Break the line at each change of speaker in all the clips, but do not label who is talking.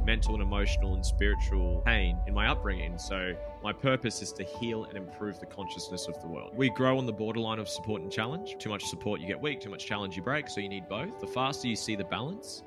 mental and emotional and spiritual pain in my upbringing. So my purpose is to heal and improve the consciousness of the world. We grow on the borderline of support and challenge. Too much support, you get weak. Too much challenge, you break. So you need both. The faster you see the balance,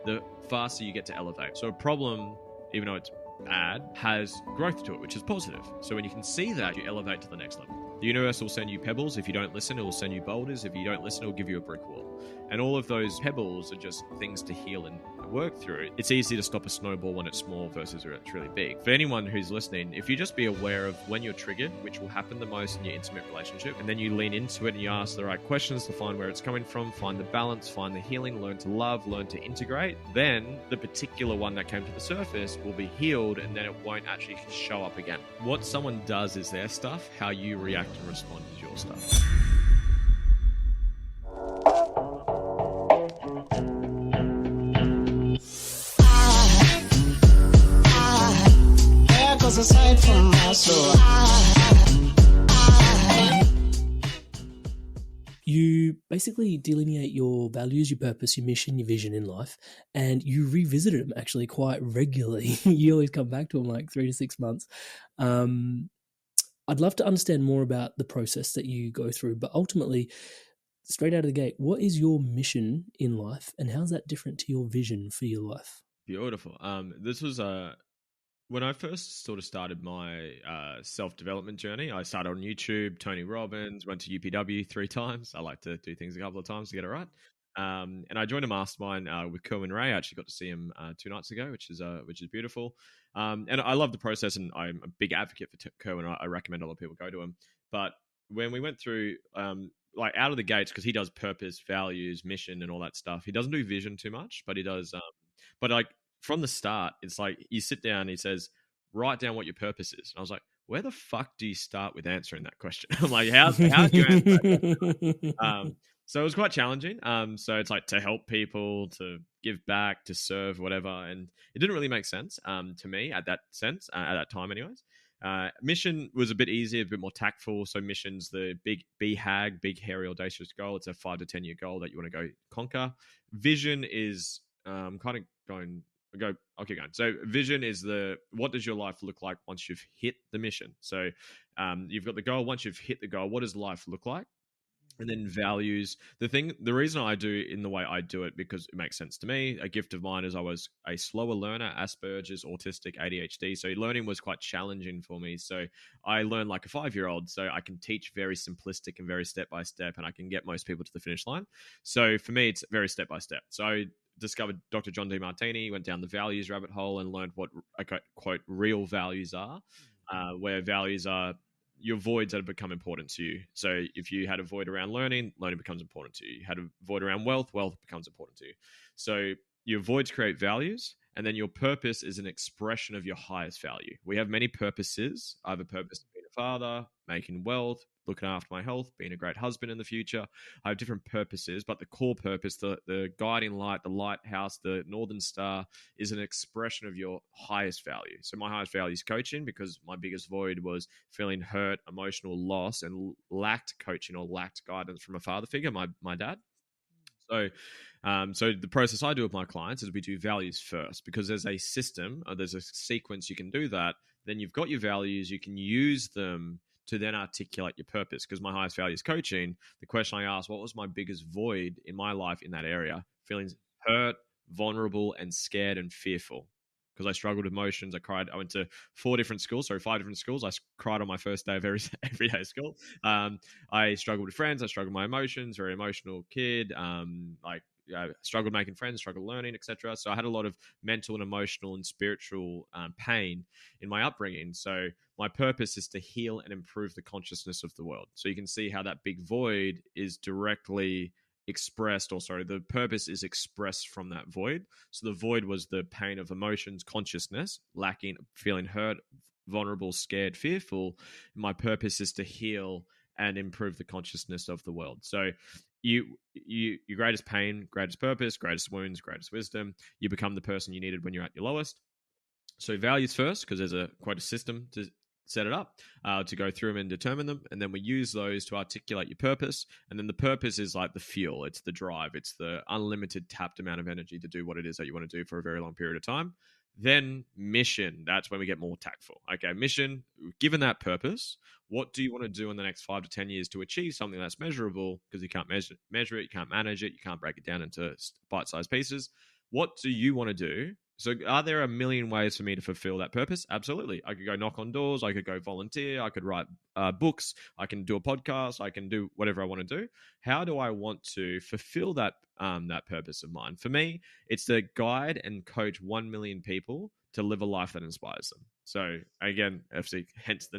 the faster you get to elevate. So a problem, even though it's bad, has growth to it, which is positive. So when you can see that, you elevate to the next level. The universe will send you pebbles. If you don't listen, it will send you boulders. If you don't listen, it will give you a brick wall. And all of those pebbles are just things to heal and work through. It's easy to stop a snowball when it's small versus when it's really big. For anyone who's listening, if you just be aware of when you're triggered, which will happen the most in your intimate relationship, and then you lean into it and you ask the right questions to find where it's coming from, find the balance, find the healing, learn to love, learn to integrate, then the particular one that came to the surface will be healed, and then it won't actually show up again. What someone does is their stuff. How you react and respond is your stuff.
Aside from my soul.
You basically delineate your values, your purpose, your mission, your vision in life, and you revisit them actually quite regularly. You always come back to them like 3 to 6 months. I'd love to understand more about the process that you go through, but ultimately, straight out of the gate, what is your mission in life, and how's that different to your vision for your life?
Beautiful. This was when I first sort of started my self-development journey. I started on YouTube, Tony Robbins, went to UPW 3 times. I like to do things a couple of times to get it right. And I joined a mastermind with Kerwin Ray. I actually got to see him 2 nights ago, which is beautiful. And I love the process, and I'm a big advocate for Kerwin. I recommend a lot of people go to him. But when we went through, like out of the gates, because he does purpose, values, mission, and all that stuff. He doesn't do vision too much, but he does. But like from the start, it's like you sit down and he says, write down what your purpose is. And I was like, where the fuck do you start with answering that question? I'm like, how do you answer that? So it was quite challenging. So it's like to help people, to give back, to serve, whatever. And it didn't really make sense to me at that time anyways. Mission was a bit easier, a bit more tactful. So mission's the big BHAG, big, hairy, audacious goal. It's a 5 to 10 year goal that you want to go conquer. Vision is I'll keep going. So vision is what does your life look like once you've hit the mission? So you've got the goal. Once you've hit the goal, what does life look like? And then values. The reason I do in the way I do it, because it makes sense to me. A gift of mine is I was a slower learner, Asperger's, autistic, ADHD. So learning was quite challenging for me. So I learned like a 5-year-old. So I can teach very simplistic and very step-by-step, and I can get most people to the finish line. So for me, it's very step-by-step. So I discovered Dr. John Demartini, went down the values rabbit hole and learned what, quote, real values are, where values are your voids that have become important to you. So if you had a void around learning becomes important to you. You had a void around wealth becomes important to you. So your voids create values, and then your purpose is an expression of your highest value. We have many purposes. I have a purpose of being a father, making wealth, looking after my health, being a great husband in the future. I have different purposes, but the core purpose, the guiding light, the lighthouse, the northern star, is an expression of your highest value. So my highest value is coaching, because my biggest void was feeling hurt, emotional loss, and lacked coaching or lacked guidance from a father figure, my dad. So the process I do with my clients is we do values first, because there's a system, there's a sequence you can do that. Then you've got your values, you can use them to then articulate your purpose. Because my highest value is coaching. The question I asked, what was my biggest void in my life in that area? Feeling hurt, vulnerable, and scared and fearful. Because I struggled with emotions. I cried. I went to 5 different schools. I cried on my first day of every day of school. I struggled with friends. I struggled with my emotions. Very emotional kid. Struggled making friends, struggled learning, etc. So I had a lot of mental and emotional and spiritual pain in my upbringing. So my purpose is to heal and improve the consciousness of the world. So you can see how that big void is directly expressed, the purpose is expressed from that void. So the void was the pain of emotions, consciousness, lacking, feeling hurt, vulnerable, scared, fearful. My purpose is to heal and improve the consciousness of the world. So your greatest pain, greatest purpose, greatest wounds, greatest wisdom, you become the person you needed when you're at your lowest. So values first, because there's quite a system to set it up, to go through them and determine them. And then we use those to articulate your purpose. And then the purpose is like the fuel. It's the drive. It's the unlimited tapped amount of energy to do what it is that you want to do for a very long period of time. Then mission, that's when we get more tactful. Okay, mission, given that purpose, what do you want to do in the next 5 to 10 years to achieve something that's measurable? Because you can't measure it, you can't manage it, you can't break it down into bite-sized pieces. What do you want to do? So are there a million ways for me to fulfill that purpose? Absolutely. I could go knock on doors, I could go volunteer, I could write books, I can do a podcast, I can do whatever I want to do. How do I want to fulfill that that purpose of mine? For me, it's to guide and coach 1 million people to live a life that inspires them. So again, FC, hence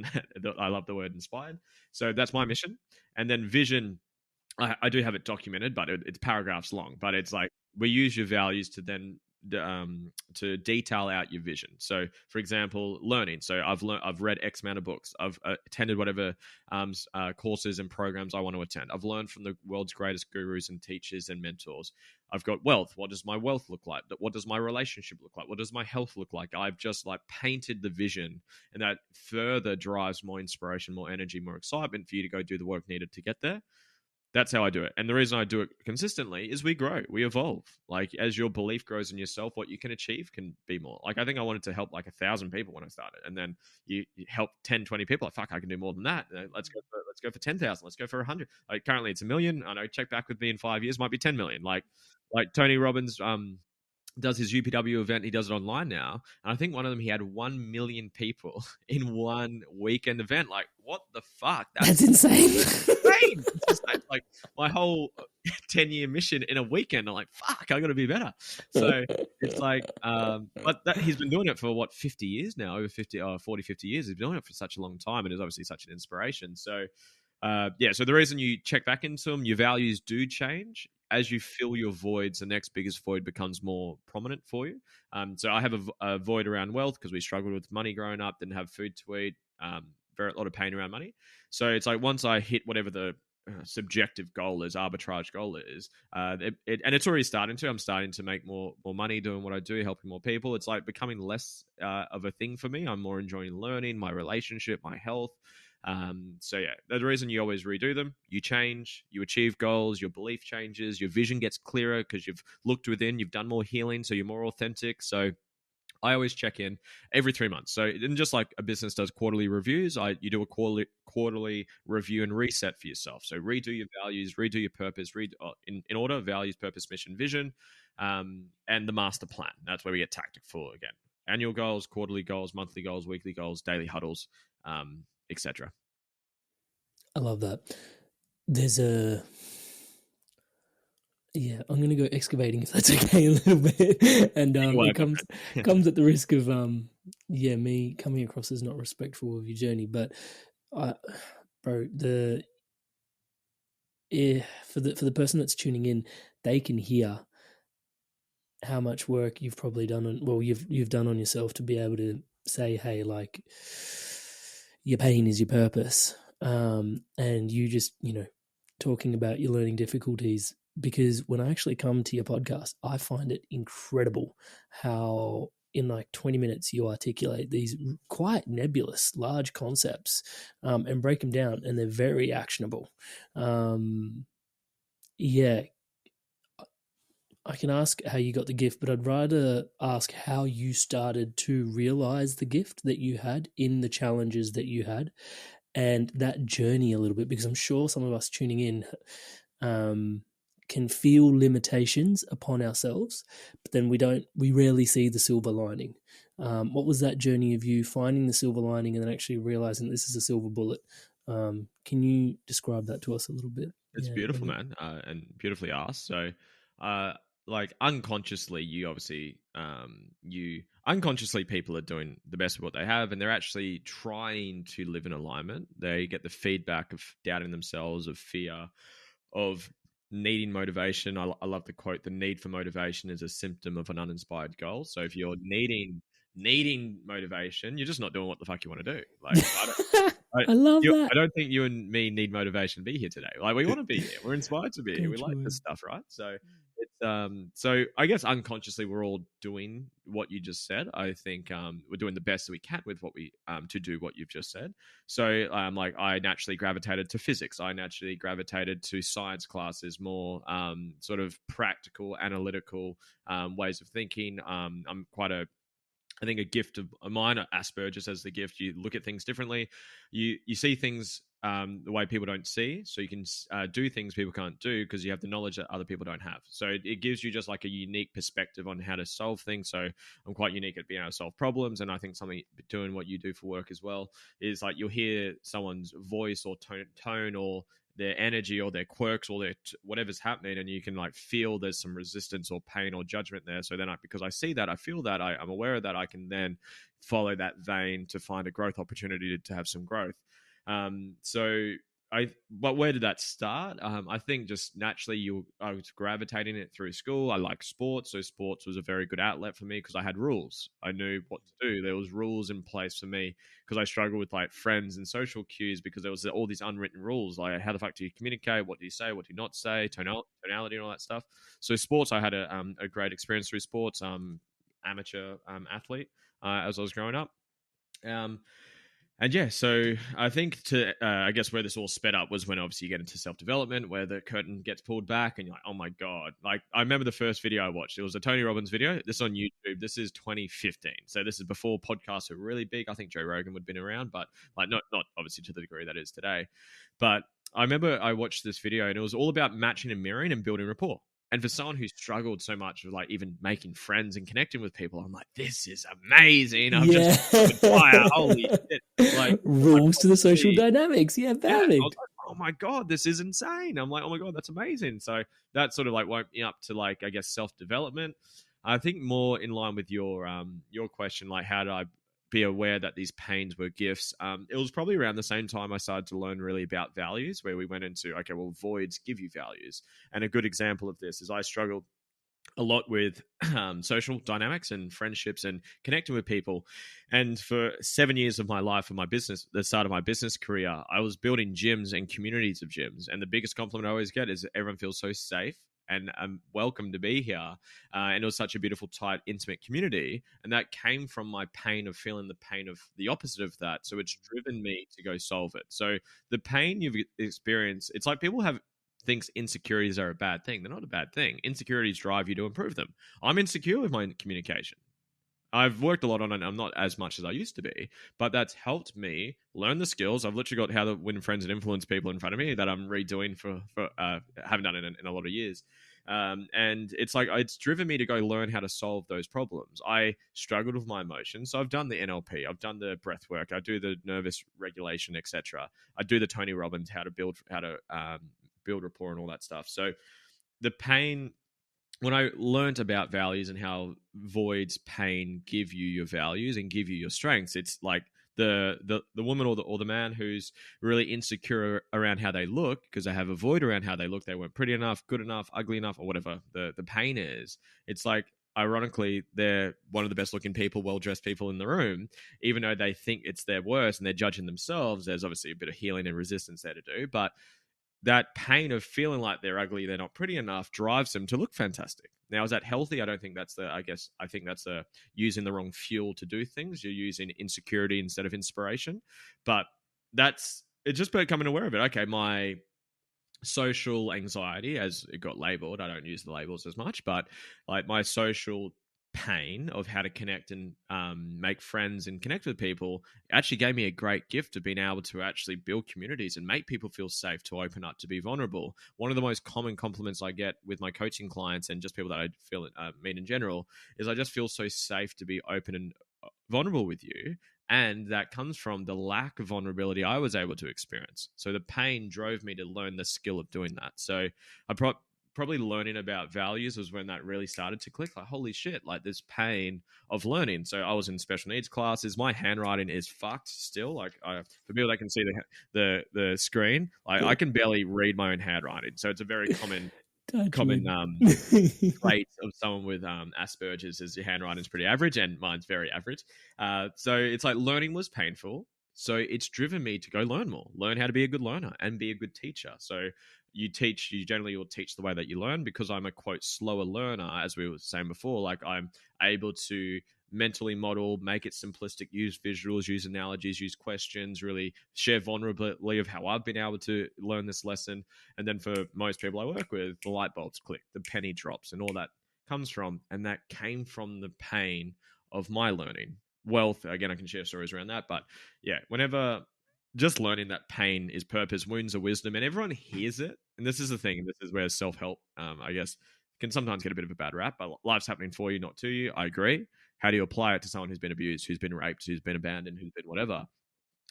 I love the word inspired. So that's my mission. And then vision, I do have it documented, but it's paragraphs long. But it's like we use your values to then to detail out your vision. So, for example, learning. So I've read X amount of books. I've attended whatever courses and programs I want to attend. I've learned from the world's greatest gurus and teachers and mentors. I've got wealth. What does my wealth look like? What does my relationship look like? What does my health look like? I've just like painted the vision, and that further drives more inspiration, more energy, more excitement for you to go do the work needed to get there. That's how I do it. And the reason I do it consistently is we grow, we evolve. Like as your belief grows in yourself, what you can achieve can be more. Like I think I wanted to help like 1,000 people when I started. And then you help 10, 20 people. Like, fuck, I can do more than that. Let's go for 10,000. Let's go for 100. Like currently it's 1 million. I know, check back with me in 5 years, might be 10 million. Like Tony Robbins, does his UPW event. He does it online now. And I think one of them, he had 1 million people in one weekend event. Like, what the fuck?
That's insane.
Insane. It's insane. Like my whole 10-year mission in a weekend. I'm like, fuck, I got to be better. So it's like, but he's been doing it for what, 50 years now, over 40, 50 years. He's been doing it for such a long time and is obviously such an inspiration. So so the reason you check back into them, your values do change. As you fill your voids, the next biggest void becomes more prominent for you. So I have a void around wealth because we struggled with money growing up, didn't have food to eat, a lot of pain around money. So it's like once I hit whatever the subjective goal is, arbitrage goal is, and it's already starting to. I'm starting to make more money doing what I do, helping more people. It's like becoming less of a thing for me. I'm more enjoying learning, my relationship, my health. So yeah, the reason you always redo them, you change, you achieve goals, your belief changes, your vision gets clearer because you've looked within, you've done more healing, so you're more authentic. So I always check in every 3 months. So and just like a business does quarterly reviews, you do a quarterly review and reset for yourself. So redo your values, redo your purpose, in order: values, purpose, mission, vision, and the master plan. That's where we get tactical again. Annual goals, quarterly goals, monthly goals, weekly goals, daily huddles, etc.
I love that. There's I'm going to go excavating if that's okay a little bit, and it comes at the risk of me coming across as not respectful of your journey. But for the person that's tuning in, they can hear how much work you've probably done you've done on yourself to be able to say, hey, like your pain is your purpose. And you just, talking about your learning difficulties, because when I actually come to your podcast, I find it incredible how in like 20 minutes you articulate these quite nebulous, large concepts and break them down, and they're very actionable. I can ask how you got the gift, but I'd rather ask how you started to realize the gift that you had in the challenges that you had and that journey a little bit, because I'm sure some of us tuning in can feel limitations upon ourselves, but then we rarely see the silver lining. What was that journey of you finding the silver lining and then actually realizing this is a silver bullet? Can you describe that to us a little bit?
It's beautiful, man, and beautifully asked. So, like unconsciously, unconsciously people are doing the best of what they have, and they're actually trying to live in alignment. They get the feedback of doubting themselves, of fear, of needing motivation. I love the quote: "The need for motivation is a symptom of an uninspired goal." So if you're needing motivation, you're just not doing what the fuck you want to do. Like,
I love that.
I don't think you and me need motivation to be here today. Like, we want to be here. We're inspired to be here. We like this stuff, right? So it's so I guess unconsciously we're all doing what you just said. I think we're doing the best that we can with what we to do what you've just said. So like I naturally gravitated to physics. I naturally gravitated to science classes, more sort of practical, analytical ways of thinking. I'm quite a I think a gift of mine, Asperger's as the gift, you look at things differently. You see things the way people don't see, so you can do things people can't do because you have the knowledge that other people don't have. So it gives you just like a unique perspective on how to solve things. So I'm quite unique at being able to solve problems, and I think something doing what you do for work as well is like you'll hear someone's voice or tone or their energy or their quirks or their whatever's happening, and you can like feel there's some resistance or pain or judgment there. So then because I see that, I feel that, I'm aware of that, I can then follow that vein to find a growth opportunity to have some growth. So but where did that start? I think just naturally I was gravitating it through school. I like sports, so sports was a very good outlet for me because I had rules. I knew what to do. There was rules in place for me because I struggled with like friends and social cues because there was all these unwritten rules. Like how the fuck do you communicate? What do you say? What do you not say? Tonality and all that stuff. So sports, I had a great experience through sports. Amateur athlete as I was growing up. And yeah, so I think I guess where this all sped up was when obviously you get into self-development, where the curtain gets pulled back and you're like, oh my God. Like I remember the first video I watched, it was a Tony Robbins video. This is on YouTube. This is 2015. So this is before podcasts were really big. I think Joe Rogan would have been around, but like not obviously to the degree that is today. But I remember I watched this video and it was all about matching and mirroring and building rapport. And for someone who struggled so much with like even making friends and connecting with people, I'm like, this is amazing. I'm just fire. Holy shit. Like
rules to the social dynamics. Yeah, perfect.
I was like, oh my God, this is insane. I'm like, oh my God, that's amazing. So that sort of like woke me up to like, I guess, self-development. I think more in line with your question, like how did I be aware that these pains were gifts? It was probably around the same time I started to learn really about values, where we went into, okay, well, voids give you values. And a good example of this is I struggled a lot with social dynamics and friendships and connecting with people. And for 7 years of my life and my business, the start of my business career, I was building gyms and communities of gyms. And the biggest compliment I always get is everyone feels so safe and I'm welcome to be here. And it was such a beautiful, tight, intimate community. And that came from my pain of feeling the pain of the opposite of that. So it's driven me to go solve it. So the pain you've experienced, it's like people thinks insecurities are a bad thing. They're not a bad thing. Insecurities drive you to improve them. I'm insecure with my communication. I've worked a lot on it. I'm not as much as I used to be, but that's helped me learn the skills. I've literally got how to win friends and influence people in front of me that I'm redoing for haven't done it in a lot of years. And it's like, it's driven me to go learn how to solve those problems. I struggled with my emotions. So I've done the NLP, I've done the breath work, I do the nervous regulation, etc. I do the Tony Robbins, how to build rapport and all that stuff. So the pain, when I learned about values and how voids pain give you your values and give you your strengths, it's like the woman or the man who's really insecure around how they look because they have a void around how they look. They weren't pretty enough, good enough, ugly enough, or whatever the pain is. It's like, ironically, they're one of the best looking people, well-dressed people in the room, even though they think it's their worst and they're judging themselves. There's obviously a bit of healing and resistance there to do, but that pain of feeling like they're ugly, they're not pretty enough, drives them to look fantastic. Now, is that healthy? I don't think that's I think that's using the wrong fuel to do things. You're using insecurity instead of inspiration. But it's just becoming aware of it. Okay, my social anxiety, as it got labeled, I don't use the labels as much, but like my social pain of how to connect and make friends and connect with people actually gave me a great gift of being able to actually build communities and make people feel safe to open up, to be vulnerable. One of the most common compliments I get with my coaching clients and just people that I meet in general is I just feel so safe to be open and vulnerable with you. And that comes from the lack of vulnerability I was able to experience. So the pain drove me to learn the skill of doing that. So I probably learning about values was when that really started to click. Like, holy shit, like this pain of learning. So I was in special needs classes. My handwriting is fucked still. Like for people that can see the screen, like I can barely read my own handwriting. So it's a very common trait of someone with Asperger's is your handwriting's pretty average and mine's very average. So it's like learning was painful. So it's driven me to go learn more, learn how to be a good learner and be a good teacher. So you generally will teach the way that you learn, because I'm a quote slower learner, as we were saying before. Like I'm able to mentally model, make it simplistic, use visuals, use analogies, use questions, really share vulnerability of how I've been able to learn this lesson. And then for most people I work with, the light bulbs click, the penny drops, and all that comes from, and that came from the pain of my learning. Wealth, again, I can share stories around that. But yeah, whenever just learning that pain is purpose, wounds are wisdom, and everyone hears it. And this is the thing, this is where self help, I guess, can sometimes get a bit of a bad rap, but life's happening for you, not to you. I agree. How do you apply it to someone who's been abused, who's been raped, who's been abandoned, who's been whatever?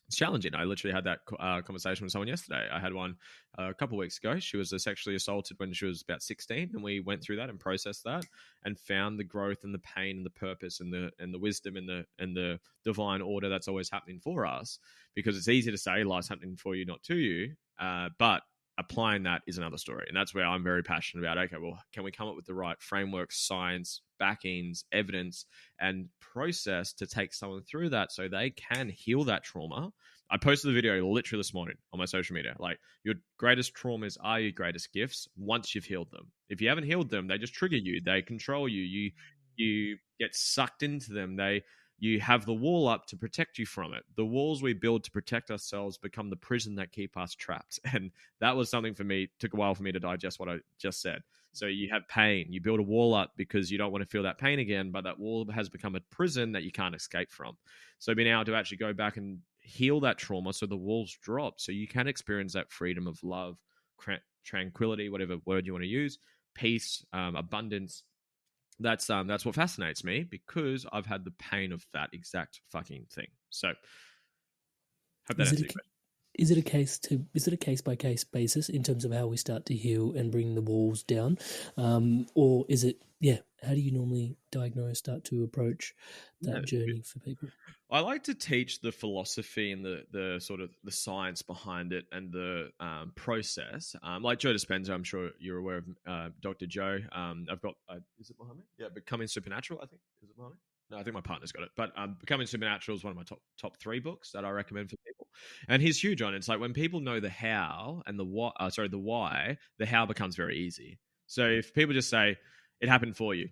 It's challenging. I literally had that conversation with someone yesterday. I had one a couple of weeks ago. She was sexually assaulted when she was about 16, and we went through that and processed that and found the growth and the pain and the purpose and the wisdom and the divine order that's always happening for us. Because it's easy to say life's happening for you, not to you, but applying that is another story. And that's where I'm very passionate about, okay, well, can we come up with the right framework, science, backings, evidence, and process to take someone through that so they can heal that trauma? I posted the video literally this morning on my social media. Like, your greatest traumas are your greatest gifts once you've healed them. If you haven't healed them, they just trigger you. They control you. You get sucked into them. You have the wall up to protect you from it. The walls we build to protect ourselves become the prison that keep us trapped. And that was something for me. It took a while for me to digest what I just said. So you have pain. You build a wall up because you don't want to feel that pain again, but that wall has become a prison that you can't escape from. So being able to actually go back and heal that trauma so the walls drop, so you can experience that freedom of love, tranquility, whatever word you want to use, peace, abundance. That's what fascinates me, because I've had the pain of that exact fucking thing. So hope that answers your question.
Is it a case by case basis in terms of how we start to heal and bring the walls down, or is it? Yeah, how do you normally start to approach that journey for people?
I like to teach the philosophy and the sort of the science behind it and the process. Like Joe Dispenza, I'm sure you're aware of Dr. Joe. I've got, is it behind me? Yeah, Becoming Supernatural, I think. Is it behind me? No, I think my partner's got it. But Becoming Supernatural is one of my top 3 books that I recommend for people. And he's huge on it. It's like when people know the how and the why, the how becomes very easy. So if people just say, it happened for you,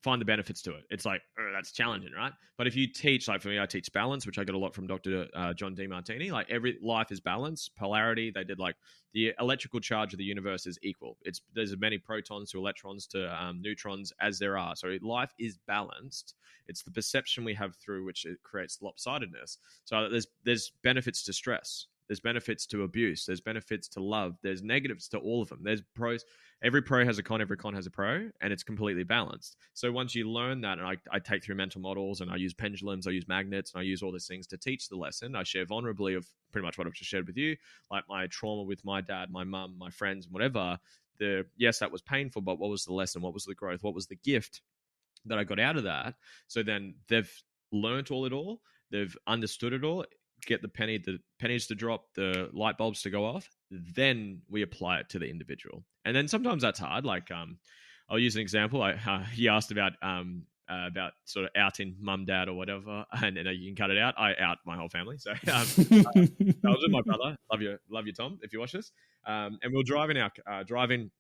find the benefits to it. It's like, that's challenging, right? But if you teach, like for me, I teach balance, which I got a lot from Dr. John DeMartini. Like, every life is balance, polarity. They did like the electrical charge of the universe is equal. There's as many protons to electrons to neutrons as there are. So life is balanced. It's the perception we have through which it creates lopsidedness. So there's benefits to stress. There's benefits to abuse. There's benefits to love. There's negatives to all of them. There's pros. Every pro has a con. Every con has a pro, and it's completely balanced. So once you learn that, and I take through mental models, and I use pendulums, I use magnets, and I use all these things to teach the lesson. I share vulnerably of pretty much what I've just shared with you, like my trauma with my dad, my mum, my friends, and whatever. Yes, that was painful, but what was the lesson? What was the growth? What was the gift that I got out of that? So then they've learnt all it all. They've understood it all. Get the pennies to drop, the light bulbs to go off, then we apply it to the individual. And then sometimes that's hard. Like, I'll use an example. He asked about sort of outing mum, dad, or whatever, and you can cut it out. I out my whole family. So I was with my brother. Love you, Tom, if you watch this. And we were driving.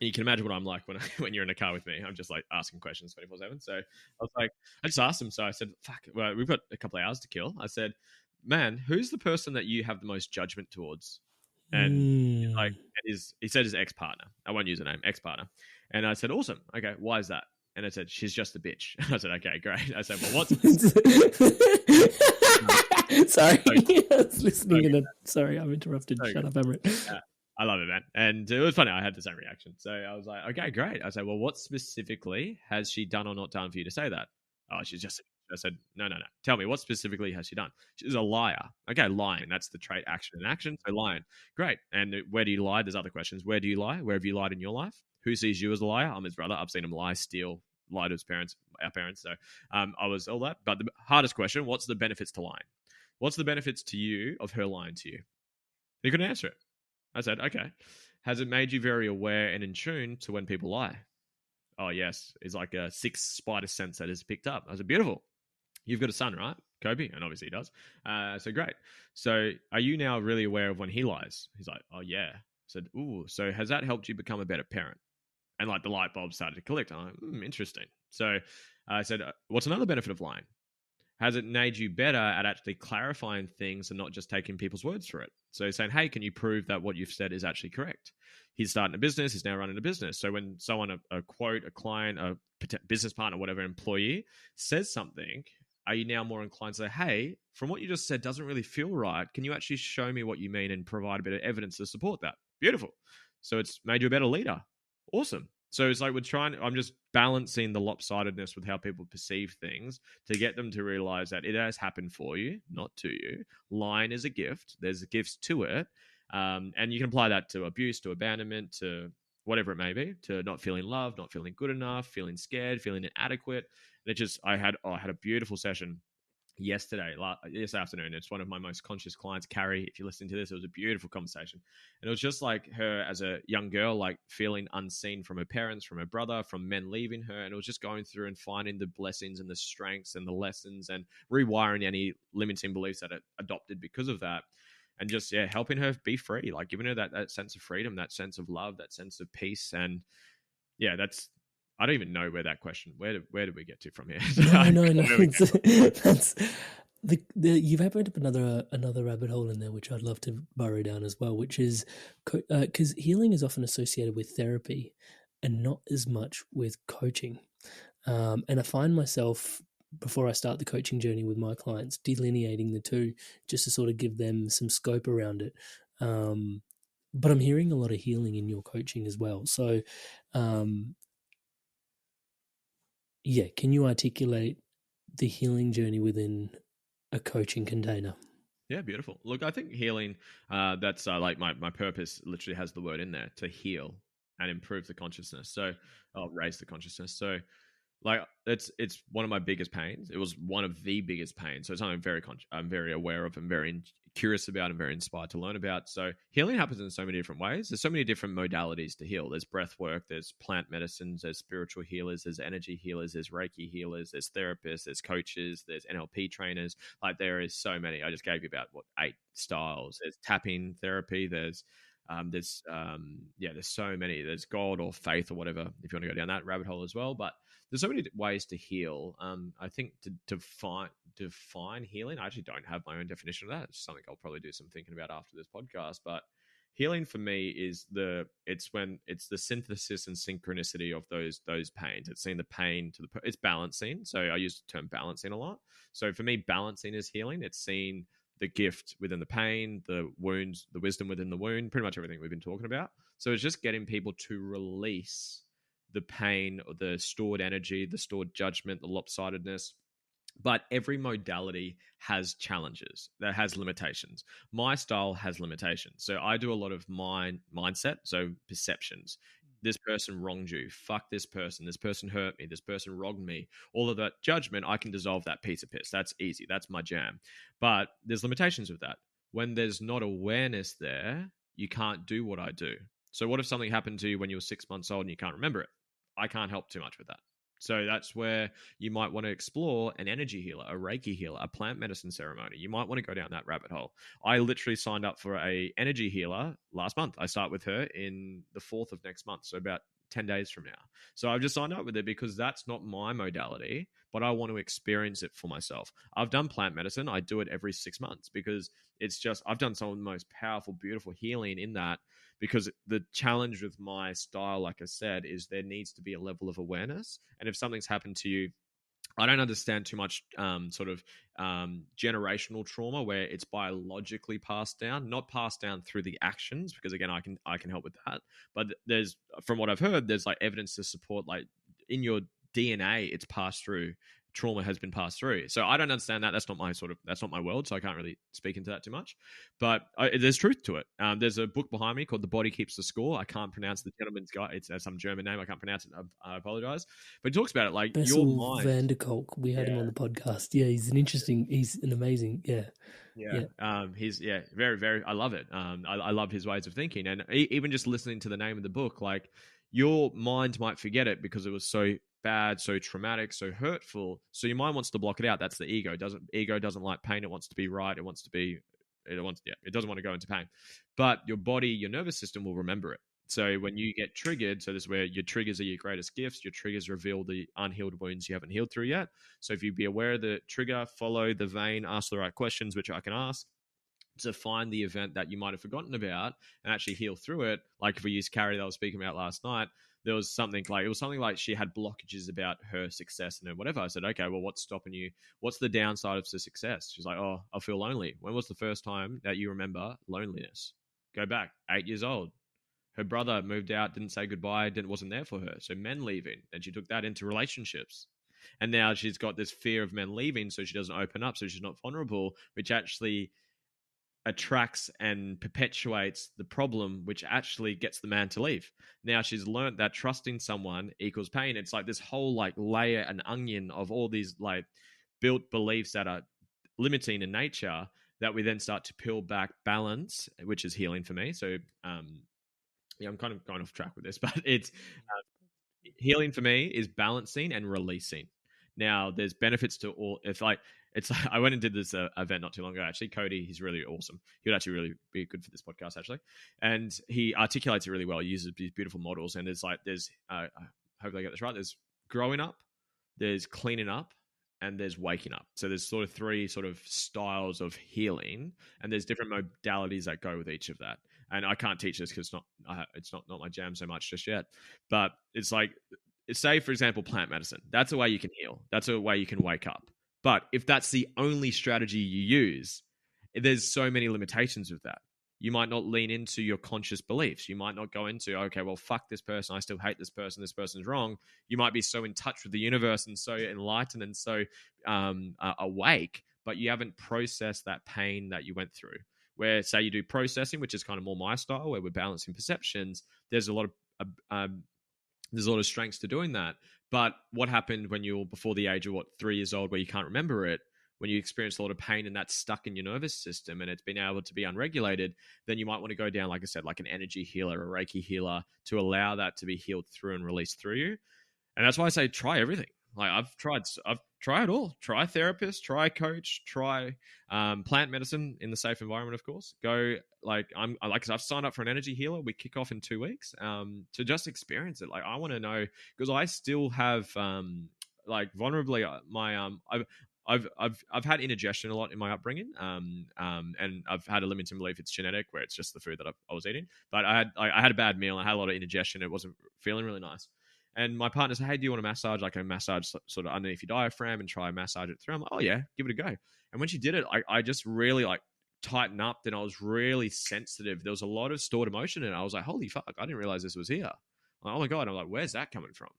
You can imagine what I'm like when you're in a car with me. I'm just like asking questions 24/7. So I was like, I just asked him. So I said, "Fuck, well, we've got a couple of hours to kill." I said, "Man, who's the person that you have the most judgment towards?" And he said his ex-partner. I won't use the name, ex-partner. And I said, "Awesome. Okay, why is that?" And I said, "She's just a bitch." I said, "Okay, great." I said, "Well, what's?"
Sorry, I was listening. Sorry, I'm interrupted. Shut up, Emmerich.
I love it, man. And it was funny. I had the same reaction. So I was like, okay, great. I said, well, what specifically has she done or not done for you to say that? Oh, she's just, I said, no. Tell me, what specifically has she done? She's a liar. Okay, lying. That's the trait, action and action. So lying. Great. And where do you lie? There's other questions. Where do you lie? Where have you lied in your life? Who sees you as a liar? I'm his brother. I've seen him lie, steal, lie to his parents, our parents. So I was all that. But the hardest question, what's the benefits to lying? What's the benefits to you of her lying to you? He couldn't answer it. I said, okay. Has it made you very aware and in tune to when people lie? Oh, yes. It's like a 6 spider sense that is picked up. I said, beautiful. You've got a son, right? Kobe? And obviously he does. So great. So are you now really aware of when he lies? He's like, oh, yeah. I said, ooh, so has that helped you become a better parent? And like the light bulb started to click. I'm like, interesting. So I said, what's another benefit of lying? Has it made you better at actually clarifying things and not just taking people's words for it? So saying, hey, can you prove that what you've said is actually correct? He's starting a business. He's now running a business. So when someone, a quote, a client, a business partner, whatever, employee says something, are you now more inclined to say, hey, from what you just said doesn't really feel right. Can you actually show me what you mean and provide a bit of evidence to support that? Beautiful. So it's made you a better leader. Awesome. So it's like I'm just balancing the lopsidedness with how people perceive things to get them to realize that it has happened for you, not to you. Lying is a gift. There's gifts to it. And you can apply that to abuse, to abandonment, to whatever it may be, to not feeling loved, not feeling good enough, feeling scared, feeling inadequate. And it just, I had a beautiful session this afternoon. It's one of my most conscious clients, Carrie. If you're listening to this, it was a beautiful conversation. And it was just like her as a young girl, like feeling unseen from her parents, from her brother, from men leaving her. And it was just going through and finding the blessings and the strengths and the lessons and rewiring any limiting beliefs that it adopted because of that. And just, helping her be free, like giving her that sense of freedom, that sense of love, that sense of peace. And I don't even know where that question. Where did we get to from here?
No. That's you've opened up another rabbit hole in there, which I'd love to burrow down as well. Which is because healing is often associated with therapy, and not as much with coaching. And I find myself, before I start the coaching journey with my clients, delineating the two just to sort of give them some scope around it. But I'm hearing a lot of healing in your coaching as well. So. Can you articulate the healing journey within a coaching container?
Yeah, beautiful. Look, I think healing, that's like my purpose literally has the word in there, to heal and improve the consciousness. So raise the consciousness. So like it's one of my biggest pains. It was one of the biggest pains. So it's something I'm very aware of and very curious about and very inspired to learn about. So healing happens in so many different ways. There's so many different modalities to heal. There's breath work, there's plant medicines, there's spiritual healers, there's energy healers, there's Reiki healers, there's therapists, there's coaches, there's NLP trainers. Like there is so many. I just gave you about 8 styles. There's tapping therapy. There's so many. There's God or faith or whatever, if you want to go down that rabbit hole as well. But there's so many ways to heal. I think to define healing, I actually don't have my own definition of that. It's something I'll probably do some thinking about after this podcast. But healing for me is the synthesis and synchronicity of those pains. It's seeing the pain it's balancing. So I use the term balancing a lot. So for me, balancing is healing. It's seeing the gift within the pain, the wounds, the wisdom within the wound, pretty much everything we've been talking about. So it's just getting people to release the pain, or the stored energy, the stored judgment, the lopsidedness. But every modality has challenges, that has limitations. My style has limitations. So I do a lot of mindset, so perceptions. This person wronged you. Fuck this person. This person hurt me. This person wronged me. All of that judgment, I can dissolve that piece of piss. That's easy. That's my jam. But there's limitations with that. When there's not awareness there, you can't do what I do. So what if something happened to you when you were 6 months old and you can't remember it? I can't help too much with that. So that's where you might want to explore an energy healer, a Reiki healer, a plant medicine ceremony. You might want to go down that rabbit hole. I literally signed up for a energy healer last month. I start with her in the 4th of next month, so about 10 days from now. So I've just signed up with it because that's not my modality, but I want to experience it for myself. I've done plant medicine. I do it every 6 months because I've done some of the most powerful, beautiful healing in that. Because the challenge with my style, like I said, is there needs to be a level of awareness. And if something's happened to you, I don't understand too much generational trauma where it's biologically passed down, not passed down through the actions, because again, I can help with that. But there's, from what I've heard, there's like evidence to support, like in your DNA, it's passed through. Trauma has been passed through. So I don't understand that. That's not my world. So I can't really speak into that too much, but there's truth to it. There's a book behind me called The Body Keeps the Score. I can't pronounce the gentleman's guy. It's some German name. I can't pronounce it. I apologize, but he talks about it like
Bessel
your mind.
van der Kolk. We had him on the podcast. Yeah. He's an amazing. Yeah.
He's very, very, I love it. I love his ways of thinking. And even just listening to the name of the book, like your mind might forget it because it was so bad, so traumatic, so hurtful. So your mind wants to block it out. That's the ego. Ego doesn't like pain. It wants to be right. It doesn't want to go into pain. But your body, your nervous system will remember it. So when you get triggered, so this is where your triggers are your greatest gifts. Your triggers reveal the unhealed wounds you haven't healed through yet. So if you be aware of the trigger, follow the vein, ask the right questions, which I can ask, to find the event that you might have forgotten about and actually heal through it. Like if we use Carrie that I was speaking about last night, there was something like she had blockages about her success and her whatever. I said, okay, well, what's stopping you? What's the downside of success? She's like, oh, I feel lonely. When was the first time that you remember loneliness? Go back, 8 years old. Her brother moved out, didn't say goodbye, wasn't there for her. So men leaving. And she took that into relationships. And now she's got this fear of men leaving, so she doesn't open up, so she's not vulnerable, which actually attracts and perpetuates the problem, which actually gets the man to leave. Now she's learned that trusting someone equals pain. It's like this whole like layer and onion of all these like built beliefs that are limiting in nature that we then start to peel back balance, which is healing for me. So yeah, I'm kind of going off track with this, but it's healing for me is balancing and releasing. Now, there's benefits to all. It's like I went and did this event not too long ago. Actually, Cody, he's really awesome. He would actually really be good for this podcast, actually, and he articulates it really well. He uses these beautiful models, and there's hopefully I get this right. There's growing up, there's cleaning up, and there's waking up. So there's sort of three sort of styles of healing, and there's different modalities that go with each of that. And I can't teach this because it's not my jam so much just yet. But it's like, say, for example, plant medicine. That's a way you can heal. That's a way you can wake up. But if that's the only strategy you use, there's so many limitations with that. You might not lean into your conscious beliefs. You might not go into, okay, well, fuck this person. I still hate this person's wrong. You might be so in touch with the universe and so enlightened and so awake, but you haven't processed that pain that you went through. Where, say, you do processing, which is kind of more my style, where we're balancing perceptions, there's a lot of strengths to doing that. But what happened when you're before the age of 3 years old, where you can't remember it, when you experience a lot of pain and that's stuck in your nervous system and it's been able to be unregulated, then you might want to go down, like I said, like an energy healer, a Reiki healer, to allow that to be healed through and released through you. And that's why I say try everything. Like I've tried it all. Try therapist, try coach, try plant medicine in the safe environment, of course. Go I've signed up for an energy healer. We kick off in 2 weeks to just experience it. Like I want to know, because I still have vulnerably my I've had indigestion a lot in my upbringing, and I've had a limiting belief it's genetic, where it's just the food that I was eating. But I had a bad meal. I had a lot of indigestion. It wasn't feeling really nice. And my partner said, hey, do you want a massage? Like a massage sort of underneath your diaphragm and try massage it through. I'm like, oh yeah, give it a go. And when she did it, I just really tightened up, and I was really sensitive. There was a lot of stored emotion, and I was like, holy fuck, I didn't realize this was here. I'm like, oh my God. I'm like, where's that coming from?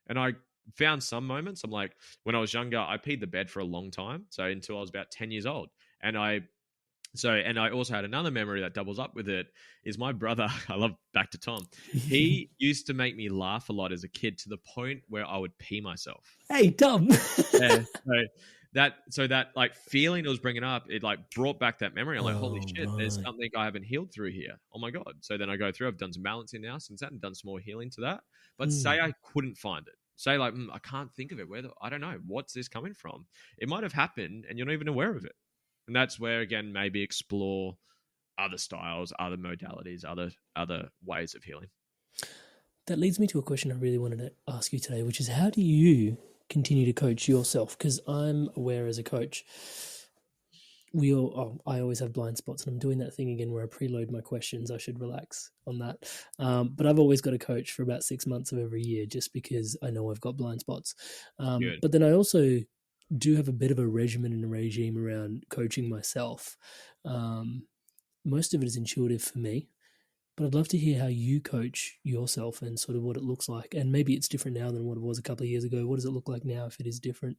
And I found some moments. I'm like, when I was younger, I peed the bed for a long time. So until I was about 10 years old. And I also had another memory that doubles up with it, is my brother. I love back to Tom. He used to make me laugh a lot as a kid, to the point where I would pee myself.
Hey, Tom.
Yeah, so that like feeling it was bringing up, it like brought back that memory. I'm like, holy shit, there's something I haven't healed through here. Oh my God. So then I go through, I've done some balancing now since that and done some more healing to that. But say I couldn't find it. Say like, I can't think of it. I don't know. What's this coming from? It might have happened and you're not even aware of it. And that's where, again, maybe explore other styles, other modalities, other ways of healing.
That leads me to a question I really wanted to ask you today, which is, how do you continue to coach yourself? Because I'm aware as a coach, I always have blind spots, and I'm doing that thing again where I preload my questions. I should relax on that. But I've always got a coach for about 6 months of every year, just because I know I've got blind spots. But then I also do have a bit of a regimen and a regime around coaching myself. Most of it is intuitive for me, but I'd love to hear how you coach yourself and sort of what it looks like. And maybe it's different now than what it was a couple of years ago. What does it look like now if it is different?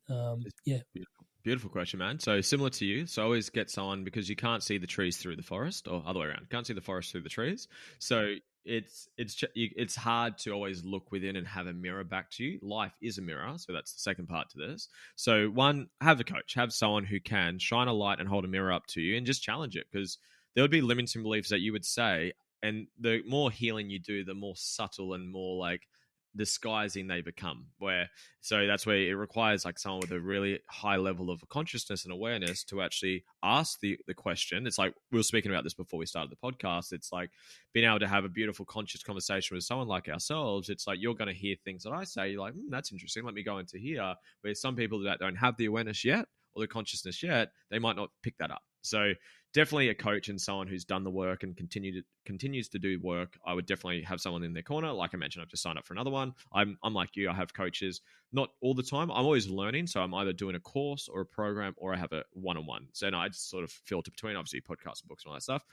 Yeah.
Beautiful question, man. So similar to you. So I always get someone, because you can't see the trees through the forest, or other way around. You can't see the forest through the trees. So it's hard to always look within and have a mirror back to you. Life is a mirror, so that's the second part to this. So one, have a coach, have someone who can shine a light and hold a mirror up to you and just challenge it, because there would be limiting beliefs that you would say, and the more healing you do, the more subtle and more like disguising they become. So that's where it requires like someone with a really high level of consciousness and awareness to actually ask the question. It's like we were speaking about this before we started the podcast. It's like being able to have a beautiful conscious conversation with someone like ourselves. It's like you're going to hear things that I say, you're like, that's interesting, let me go into here. Where some people that don't have the awareness yet or the consciousness yet, they might not pick that up. So definitely a coach and someone who's done the work and continues to do work. I would definitely have someone in their corner. Like I mentioned, I've just signed up for another one. I'm like you. I have coaches, not all the time. I'm always learning. So I'm either doing a course or a program, or I have a one-on-one. So I just sort of filter between, obviously, podcasts, books, and all that stuff.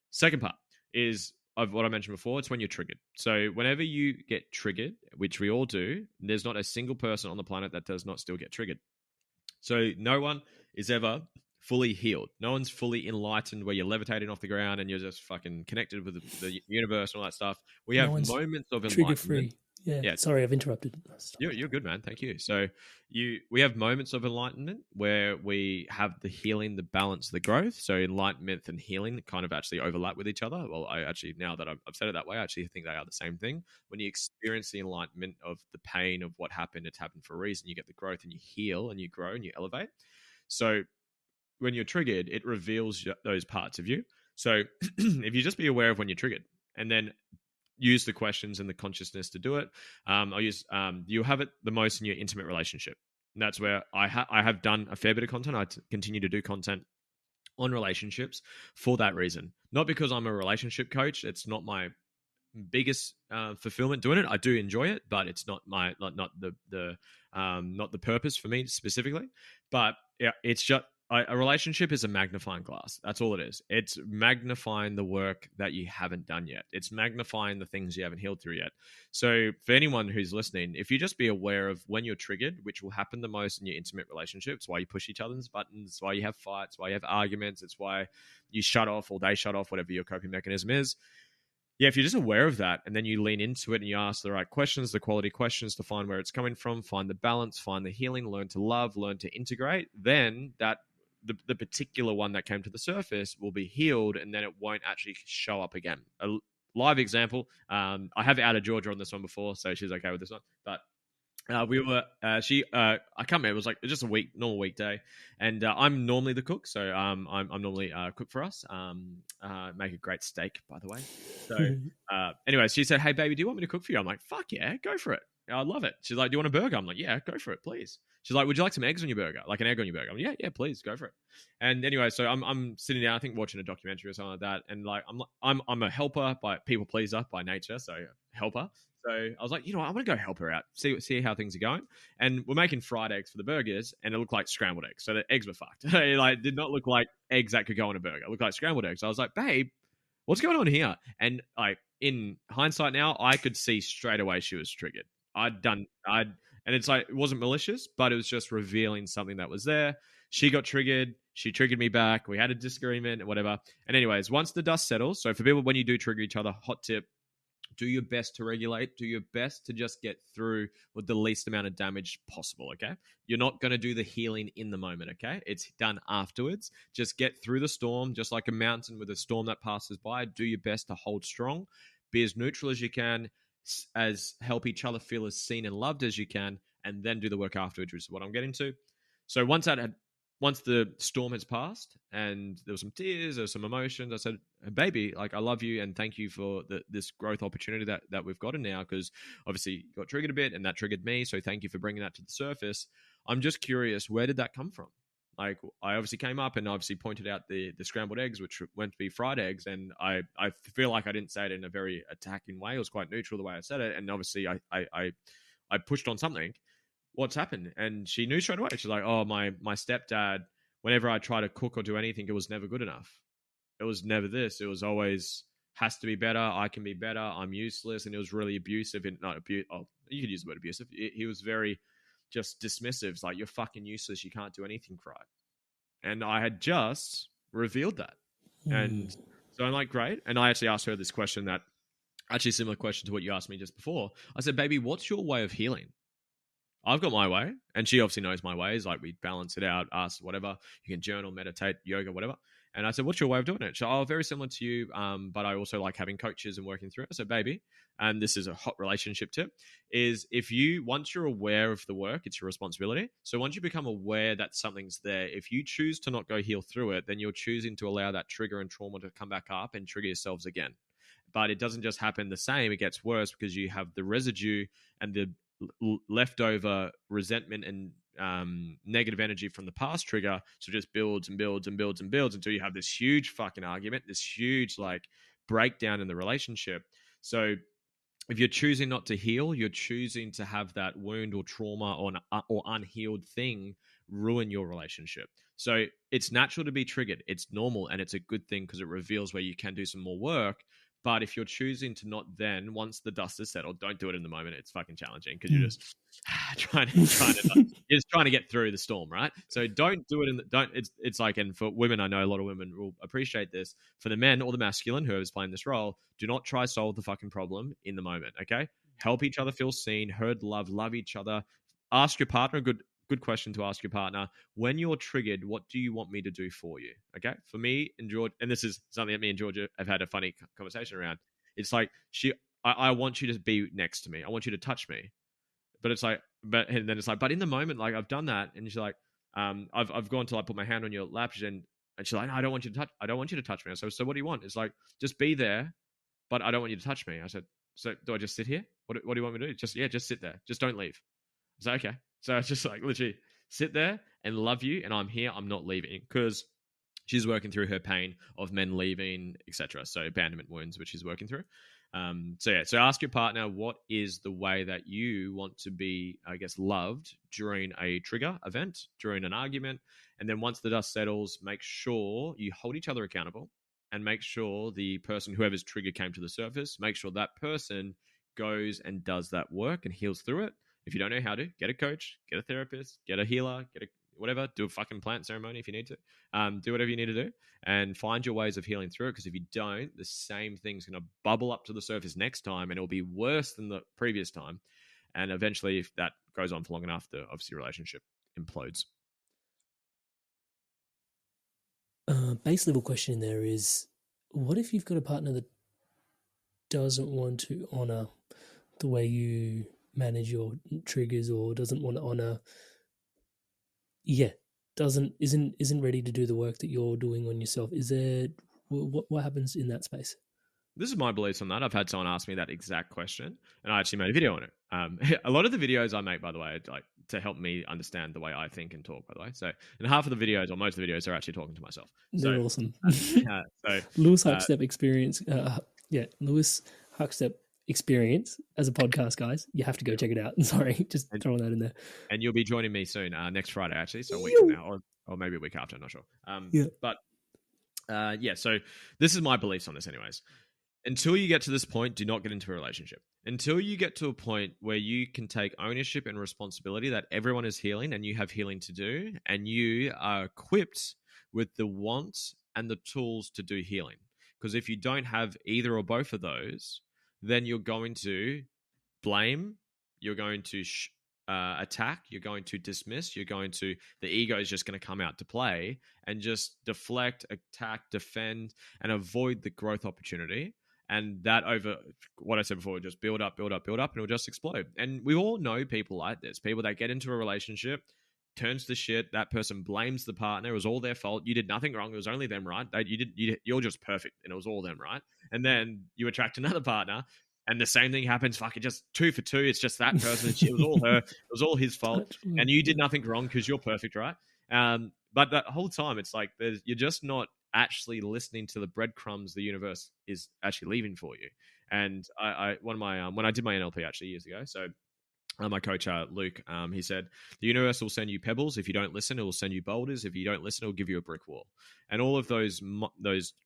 Second part is of what I mentioned before. It's when you're triggered. So whenever you get triggered, which we all do, there's not a single person on the planet that does not still get triggered. So no one is ever fully healed. No one's fully enlightened where you're levitating off the ground and you're just fucking connected with the universe and all that stuff. We have moments of enlightenment.
Trigger-free. Yeah. Sorry, I've interrupted.
You're good, man. Thank you. So we have moments of enlightenment where we have the healing, the balance, the growth. So enlightenment and healing kind of actually overlap with each other. Well, I actually, now that I've said it that way, I actually think they are the same thing. When you experience the enlightenment of the pain of what happened, it's happened for a reason. You get the growth and you heal and you grow and you elevate. So when you're triggered, it reveals those parts of you. So if you just be aware of when you're triggered and then use the questions and the consciousness to do it, I'll use, you have it the most in your intimate relationship. And that's where I have done a fair bit of content. I continue to do content on relationships for that reason. Not because I'm a relationship coach. It's not my biggest fulfillment doing it. I do enjoy it, but it's not my not the purpose for me specifically. But yeah, it's just a relationship is a magnifying glass. That's all it is. It's magnifying the work that you haven't done yet. It's magnifying the things you haven't healed through yet. So for anyone who's listening, if you just be aware of when you're triggered, which will happen the most in your intimate relationships, why you push each other's buttons, it's why you have fights, why you have arguments, it's why you shut off or they shut off, whatever your coping mechanism is. Yeah, if you're just aware of that and then you lean into it and you ask the right questions, the quality questions to find where it's coming from, find the balance, find the healing, learn to love, learn to integrate, then that the particular one that came to the surface will be healed and then it won't actually show up again. A live example, I have outed Georgia on this one before, so she's okay with this one. But we were, I can't remember, it was like just a normal weekday. And I'm normally the cook, so I'm normally cook for us. Make a great steak, by the way. So anyway, she said, "Hey, baby, do you want me to cook for you?" I'm like, "Fuck yeah, go for it. I love it." She's like, "Do you want a burger?" I'm like, "Yeah, go for it, please." She's like, "Would you like some eggs on your burger? Like an egg on your burger?" I'm like, yeah, please, go for it. And anyway, so I'm sitting down, I think watching a documentary or something like that. And like, I'm a helper people pleaser by nature. So helper. So I was like, you know what, I'm going to go help her out, see how things are going. And we're making fried eggs for the burgers and it looked like scrambled eggs. So the eggs were fucked. It like did not look like eggs that could go on a burger. It looked like scrambled eggs. So I was like, "Babe, what's going on here?" And like in hindsight now, I could see straight away she was triggered. And it's like, it wasn't malicious, but it was just revealing something that was there. She got triggered. She triggered me back. We had a disagreement and whatever. And anyways, once the dust settles, so for people, when you do trigger each other, hot tip, do your best to regulate. Do your best to just get through with the least amount of damage possible, okay? You're not going to do the healing in the moment, okay? It's done afterwards. Just get through the storm, just like a mountain with a storm that passes by. Do your best to hold strong. Be as neutral as you can, as help each other feel as seen and loved as you can, and then do the work afterwards, which is what I'm getting to. So once the storm has passed and there was some tears or some emotions, I said, "Baby, like, I love you and thank you for this growth opportunity that we've gotten now, because obviously you got triggered a bit and that triggered me. So thank you for bringing that to the surface. I'm just curious, where did that come from?" Like, I obviously came up and obviously pointed out the scrambled eggs, which went to be fried eggs. And I feel like I didn't say it in a very attacking way. It was quite neutral the way I said it. And obviously I pushed on something. What's happened? And she knew straight away. She's like, "Oh, my stepdad, whenever I try to cook or do anything, it was never good enough. It was never this. It was always has to be better. I can be better. I'm useless." And it was really abusive. And not abuse. Oh, you could use the word abusive. He was very just dismissive. It's like, "You're fucking useless. You can't do anything right." And I had just revealed that. And so I'm like, great. And I actually asked her this question, that actually a similar question to what you asked me just before. I said, "Baby, what's your way of healing?" I've got my way, and she obviously knows my ways. Like, we balance it out, ask whatever. You can journal, meditate, yoga, whatever. And I said, what's your way of doing it? So, oh, very similar to you, but I also like having coaches and working through it. I said, baby, and this is a hot relationship tip, is once you're aware of the work, it's your responsibility. So once you become aware that something's there, if you choose to not go heal through it, then you're choosing to allow that trigger and trauma to come back up and trigger yourselves again. But it doesn't just happen the same, it gets worse because you have the residue and the leftover resentment and negative energy from the past trigger. So it just builds and builds and builds and builds until you have this huge fucking argument, this huge like breakdown in the relationship. So if you're choosing not to heal, you're choosing to have that wound or trauma or unhealed thing ruin your relationship. So it's natural to be triggered. It's normal, and it's a good thing because it reveals where you can do some more work. But if you're choosing to not, then once the dust is settled, don't do it in the moment. It's fucking challenging because you're just trying to get through the storm, right? So don't do it it's like, and for women, I know a lot of women will appreciate this. For the men or the masculine, whoever's playing this role, do not try solve the fucking problem in the moment. Okay, help each other feel seen, heard, love each other. Ask your partner good question to ask your partner. When you're triggered, what do you want me to do for you? Okay. For me and George, and this is something that me and Georgia have had a funny conversation around. It's like I want you to be next to me. I want you to touch me. But it's like, and then it's like, but in the moment, like I've done that. And she's like, I've gone to like put my hand on your lap and she's like, no, I don't want you to touch me. So what do you want? It's like, just be there, but I don't want you to touch me. I said, so do I just sit here? What do you want me to do? Just sit there. Just don't leave. I said, okay. So it's just like literally sit there and love you, and I'm here. I'm not leaving because she's working through her pain of men leaving, etc. So abandonment wounds, which she's working through. So ask your partner what is the way that you want to be, I guess, loved during a trigger event, during an argument, and then once the dust settles, make sure you hold each other accountable, and make sure the person, whoever's trigger came to the surface, make sure that person goes and does that work and heals through it. If you don't know how to, get a coach, get a therapist, get a healer, whatever, do a fucking plant ceremony if you need to. Do whatever you need to do and find your ways of healing through it, because if you don't, the same thing's going to bubble up to the surface next time and it'll be worse than the previous time. And eventually, if that goes on for long enough, the obviously relationship implodes.
Base level question in there is, what if you've got a partner that doesn't want to honor the way you manage your triggers, or doesn't want to honor, isn't ready to do the work that you're doing on yourself? Is there, what happens in that space?
This is my beliefs on that. I've had someone ask me that exact question, and I actually made a video on it. A lot of the videos I make, by the way, are like to help me understand the way I think and talk, by the way. So, and half of the videos, or most of the videos, are actually talking to myself.
They're awesome.
Lewis
Huckstep experience. Lewis Huckstep experience as a podcast, guys. You have to go check it out. Sorry, just throwing that in there.
And you'll be joining me soon, next Friday, actually. So a week from now, or maybe a week after, I'm not sure. But so this is my beliefs on this anyways. Until you get to this point, do not get into a relationship. Until you get to a point where you can take ownership and responsibility that everyone is healing and you have healing to do, and you are equipped with the wants and the tools to do healing. Because if you don't have either or both of those, then you're going to blame, you're going to attack, you're going to dismiss, the ego is just going to come out to play and just deflect, attack, defend, and avoid the growth opportunity. And that, over what I said before, just build up, and it'll just explode. And we all know people like this, people that get into a relationship, turns to shit, that person blames the partner, it was all their fault, you did nothing wrong, it was only them, right? You're just perfect, and it was all them, right? And then you attract another partner, and the same thing happens, fucking just 2 for 2, it's just that person, it was all her, it was all his fault, and you did nothing wrong because you're perfect, right? But that whole time, it's like you're just not actually listening to the breadcrumbs the universe is actually leaving for you. And when I did my NLP actually years ago, so my coach Luke, he said the universe will send you pebbles. If you don't listen, it will send you boulders. If you don't listen, it will give you a brick wall. And all of those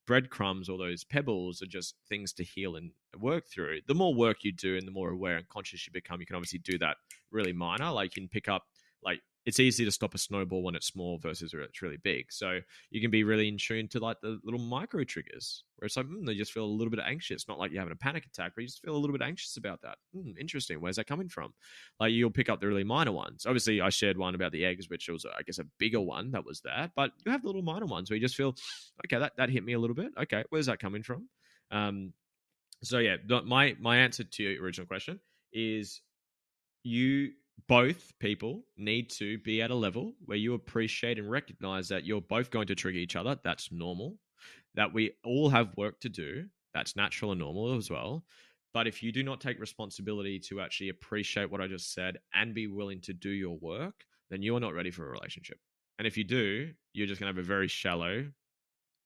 breadcrumbs or those pebbles are just things to heal and work through. The more work you do and the more aware and conscious you become, you can obviously do that really minor. Like you can pick up, like it's easy to stop a snowball when it's small versus when it's really big. So you can be really in tune to like the little micro triggers where it's like, they just feel a little bit anxious. Not like you're having a panic attack, but you just feel a little bit anxious about that. Interesting. Where's that coming from? Like you'll pick up the really minor ones. Obviously, I shared one about the eggs, which was, I guess, a bigger one that was that. But you have the little minor ones where you just feel, okay, that hit me a little bit. Okay, where's that coming from? So yeah, my answer to your original question is you both people need to be at a level where you appreciate and recognize that you're both going to trigger each other. That's normal. That we all have work to do. That's natural and normal as well. But if you do not take responsibility to actually appreciate what I just said and be willing to do your work, then you are not ready for a relationship. And if you do, you're just going to have a very shallow,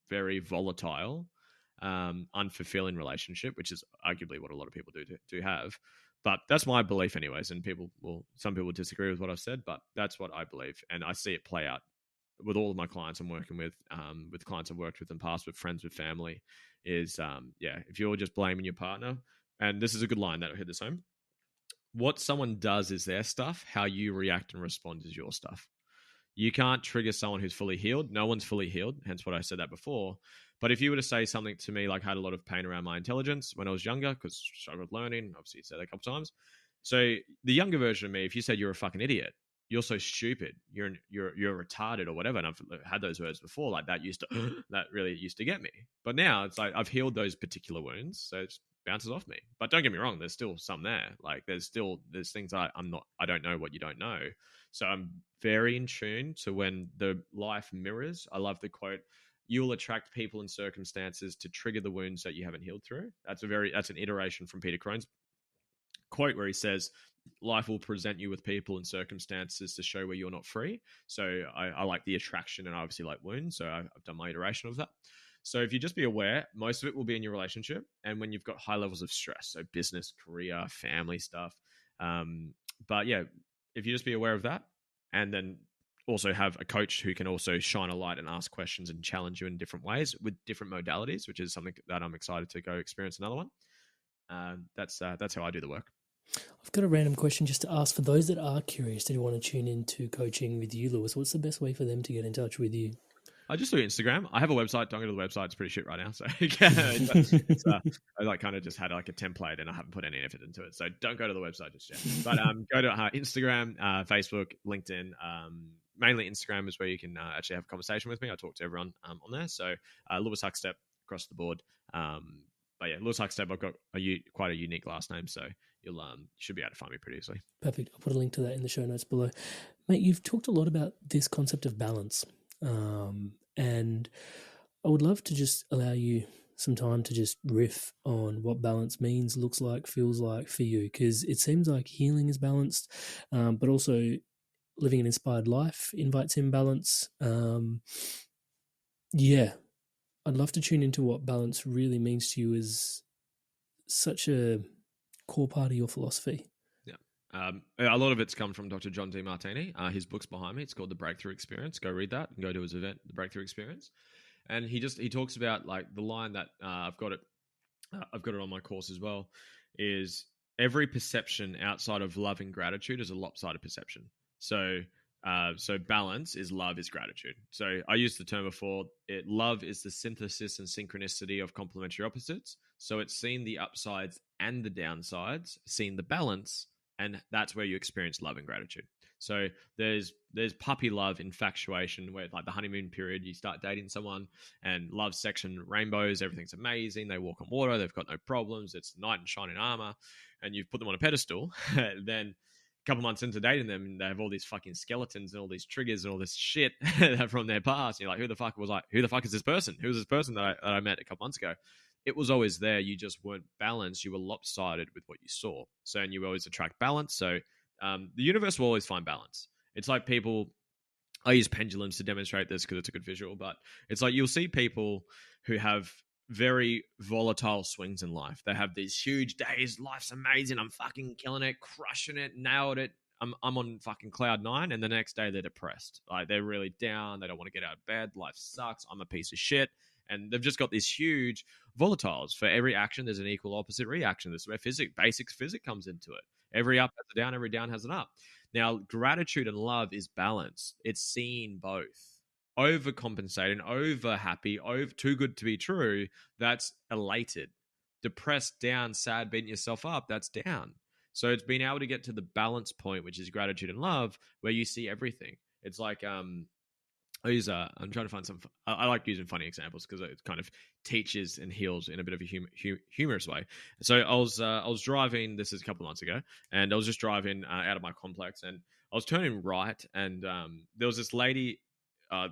very volatile, unfulfilling relationship, which is arguably what a lot of people do have. But that's my belief, anyways. And some people disagree with what I've said, but that's what I believe, and I see it play out with all of my clients I'm working with clients I've worked with in the past, with friends, with family. Is if you're just blaming your partner, and this is a good line that'll hit this home. What someone does is their stuff. How you react and respond is your stuff. You can't trigger someone who's fully healed. No one's fully healed, hence what I said that before. But if you were to say something to me like I had a lot of pain around my intelligence when I was younger because I struggled learning, obviously you said that a couple times. So the younger version of me, if you said you're a fucking idiot, you're so stupid, you're retarded or whatever, and I've had those words before, like that that really used to get me. But now it's like I've healed those particular wounds, so it bounces off me. But don't get me wrong, there's still some there. Like there's things I don't know what you don't know. So I'm very in tune to when the life mirrors. I love the quote, you'll attract people and circumstances to trigger the wounds that you haven't healed through. That's an iteration from Peter Crone's quote where he says, life will present you with people and circumstances to show where you're not free. So I like the attraction, and I obviously like wounds. So I've done my iteration of that. So if you just be aware, most of it will be in your relationship. And when you've got high levels of stress, so business, career, family stuff. But yeah, if you just be aware of that, and then also have a coach who can also shine a light and ask questions and challenge you in different ways with different modalities, which is something that I'm excited to go experience another one. That's how I do the work.
I've got a random question just to ask for those that are curious and who want to tune into coaching with you, Lewis. What's the best way for them to get in touch with you?
I just do Instagram. I have a website. Don't go to the website. It's pretty shit right now. So I like kind of just had like a template and I haven't put any effort into it. So don't go to the website just yet. But go to Instagram, Facebook, LinkedIn. Mainly Instagram is where you can actually have a conversation with me. I talk to everyone on there. So Lewis Huckstep across the board. But yeah, Lewis Huckstep. I've got quite a unique last name, so you should be able to find me pretty easily.
Perfect. I'll put a link to that in the show notes below. Mate, you've talked a lot about this concept of balance. And I would love to just allow you some time to just riff on what balance means, looks like, feels like for you, because it seems like healing is balanced, but also living an inspired life invites in balance. Yeah, I'd love to tune into what balance really means to you as such a core part of your philosophy.
A lot of it's come from Dr. John Demartini. His book's behind me. It's called The Breakthrough Experience. Go read that and go to his event, The Breakthrough Experience. And he talks about like the line that I've got it on my course as well, is every perception outside of love and gratitude is a lopsided perception. So balance is love is gratitude. So I used the term before. Love is the synthesis and synchronicity of complementary opposites. So it's seen the upsides and the downsides, seen the balance, and that's where you experience love and gratitude. So there's puppy love, infatuation, where like the honeymoon period, you start dating someone and love section, rainbows, everything's amazing. They walk on water, they've got no problems. It's knight in shining armor, and you've put them on a pedestal. Then a couple months into dating them, they have all these fucking skeletons and all these triggers and all this shit from their past. And you're like, who the fuck is this person? Who's this person that I met a couple months ago? It was always there. You just weren't balanced. You were lopsided with what you saw. So, and you always attract balance. So the universe will always find balance. It's like people, I use pendulums to demonstrate this because it's a good visual, but it's like you'll see people who have very volatile swings in life. They have these huge days. Life's amazing. I'm fucking killing it, crushing it, nailed it. I'm on fucking cloud 9, and the next day they're depressed. Like they're really down. They don't want to get out of bed. Life sucks. I'm a piece of shit. And they've just got these huge volatiles. For every action, there's an equal opposite reaction. This is where basic physics comes into it. Every up has a down, every down has an up. Now, gratitude and love is balance. It's seeing both. Overcompensating, over happy, over too good to be true, that's elated. Depressed, down, sad, beating yourself up, that's down. So it's being able to get to the balance point, which is gratitude and love, where you see everything. It's like I'm trying to find some. I like using funny examples because it kind of teaches and heals in a bit of a humorous way. So I was driving. This is a couple of months ago, and I was just driving out of my complex, and I was turning right, and there was this lady,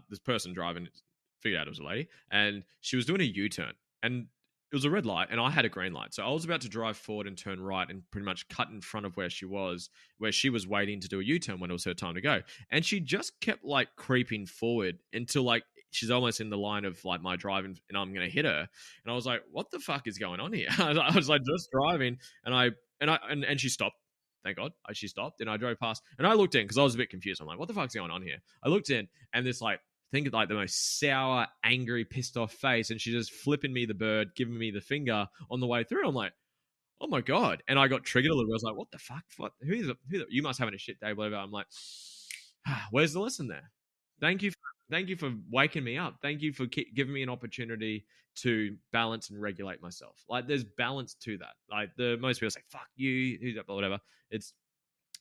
this person driving. Figured out it was a lady, and she was doing a U-turn, and it was a red light, and I had a green light. So I was about to drive forward and turn right, and pretty much cut in front of where she was waiting to do a U-turn when it was her time to go. And she just kept like creeping forward until like she's almost in the line of like my driving, and I'm going to hit her. And I was like, "What the fuck is going on here?" I was like just driving, and she stopped. Thank God, she stopped, and I drove past, and I looked in because I was a bit confused. I'm like, "What the fuck's going on here?" I looked in, and this like think of like the most sour, angry, pissed off face, and she's just flipping me the bird, giving me the finger on the way through. I'm like, oh my God. And I got triggered a little bit. I was like, what the fuck? What? You must having a shit day, whatever. I'm like, where's the lesson there? Thank you for waking me up. Thank you for giving me an opportunity to balance and regulate myself. Like there's balance to that. Like most people say, fuck you, whatever.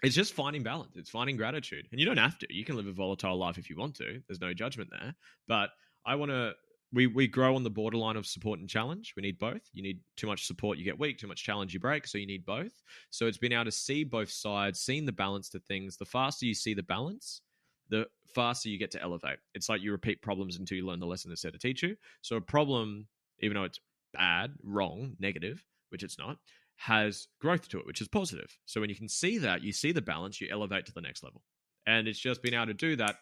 It's just finding balance. It's finding gratitude. And you don't have to. You can live a volatile life if you want to. There's no judgment there. But I want to, we grow on the borderline of support and challenge. We need both. You need too much support, you get weak. Too much challenge, you break. So you need both. So it's been able to see both sides, seeing the balance to things. The faster you see the balance, the faster you get to elevate. It's like you repeat problems until you learn the lesson that's there to teach you. So a problem, even though it's bad, wrong, negative, which it's not, has growth to it, which is positive. So when you can see that, you see the balance, you elevate to the next level. And it's just being able to do that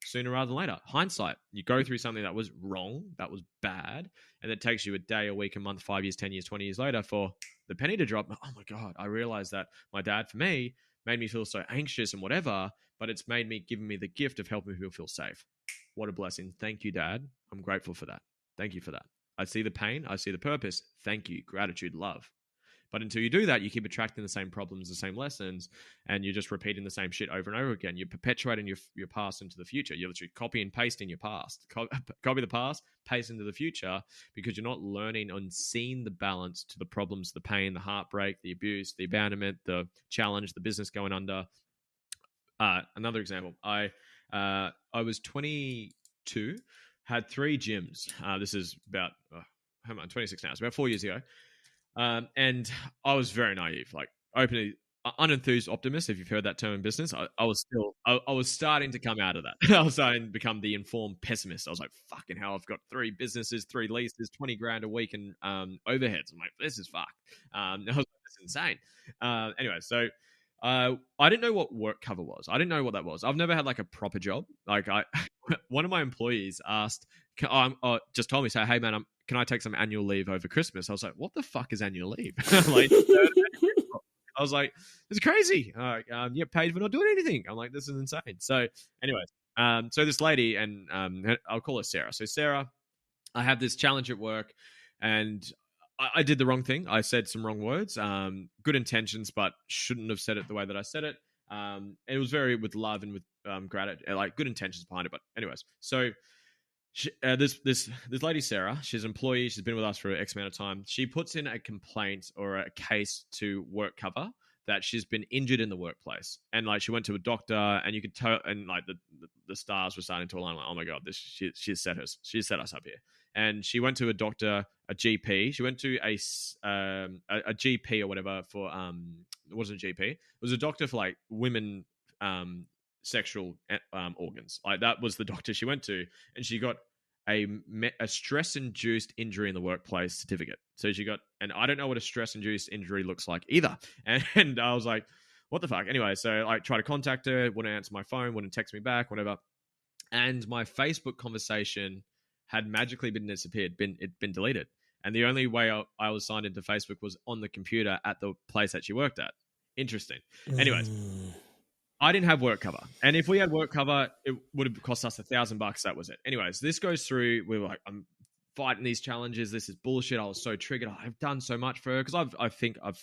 sooner rather than later. Hindsight, you go through something that was wrong, that was bad, and it takes you a day, a week, a month, 5 years, 10 years, 20 years later for the penny to drop. Oh my God, I realized that my dad, for me, made me feel so anxious and whatever, but it's given me the gift of helping people feel safe. What a blessing. Thank you, Dad. I'm grateful for that. Thank you for that. I see the pain. I see the purpose. Thank you. Gratitude, love. But until you do that, you keep attracting the same problems, the same lessons, and you're just repeating the same shit over and over again. You're perpetuating your past into the future. You're literally copy and pasting your past. Copy the past, paste into the future, because you're not learning and seeing the balance to the problems, the pain, the heartbreak, the abuse, the abandonment, the challenge, the business going under. Another example, I was 22, had 3 gyms. This is about, I'm 26 now. It's about 4 years ago. And I was very naive, like openly unenthused optimist. If you've heard that term in business, I was starting to come out of that. I was starting to become the informed pessimist. I was like, fucking hell, I've got 3 businesses, 3 leases, 20 grand a week in overheads. I'm like, this is fucked. I was like, this is insane. Anyway, so I didn't know what work cover was. I didn't know what that was. I've never had like a proper job. Like one of my employees asked, just told me, say, hey man, can I take some annual leave over Christmas? I was like, what the fuck is annual leave? Like, I was like, it's crazy. You get paid for not doing anything. I'm like, this is insane. So anyways, so this lady, and I'll call her Sarah. So Sarah, I have this challenge at work, and I did the wrong thing. I said some wrong words, good intentions, but shouldn't have said it the way that I said it. It was very with love and with gratitude, like good intentions behind it. But anyways, so this lady Sarah, she's an employee. She's been with us for X amount of time. She puts in a complaint or a case to work cover that she's been injured in the workplace, and like she went to a doctor, and you could tell, and like the stars were starting to align. Like, oh my God, she's set us up here. And she went to a doctor, a GP. She went to a GP or whatever for it wasn't a GP. It was a doctor for like women sexual organs. Like that was the doctor she went to, and she got a stress-induced injury in the workplace certificate. So she got, and I don't know what a stress-induced injury looks like either. And I was like, what the fuck? Anyway, so I tried to contact her, wouldn't answer my phone, wouldn't text me back, whatever. And my Facebook conversation had magically been deleted. And the only way I was signed into Facebook was on the computer at the place that she worked at. Interesting. Anyways, I didn't have work cover. And if we had work cover, it would have cost us $1,000. That was it. Anyways, this goes through. We were like, I'm fighting these challenges. This is bullshit. I was so triggered. I've done so much for her because I think I've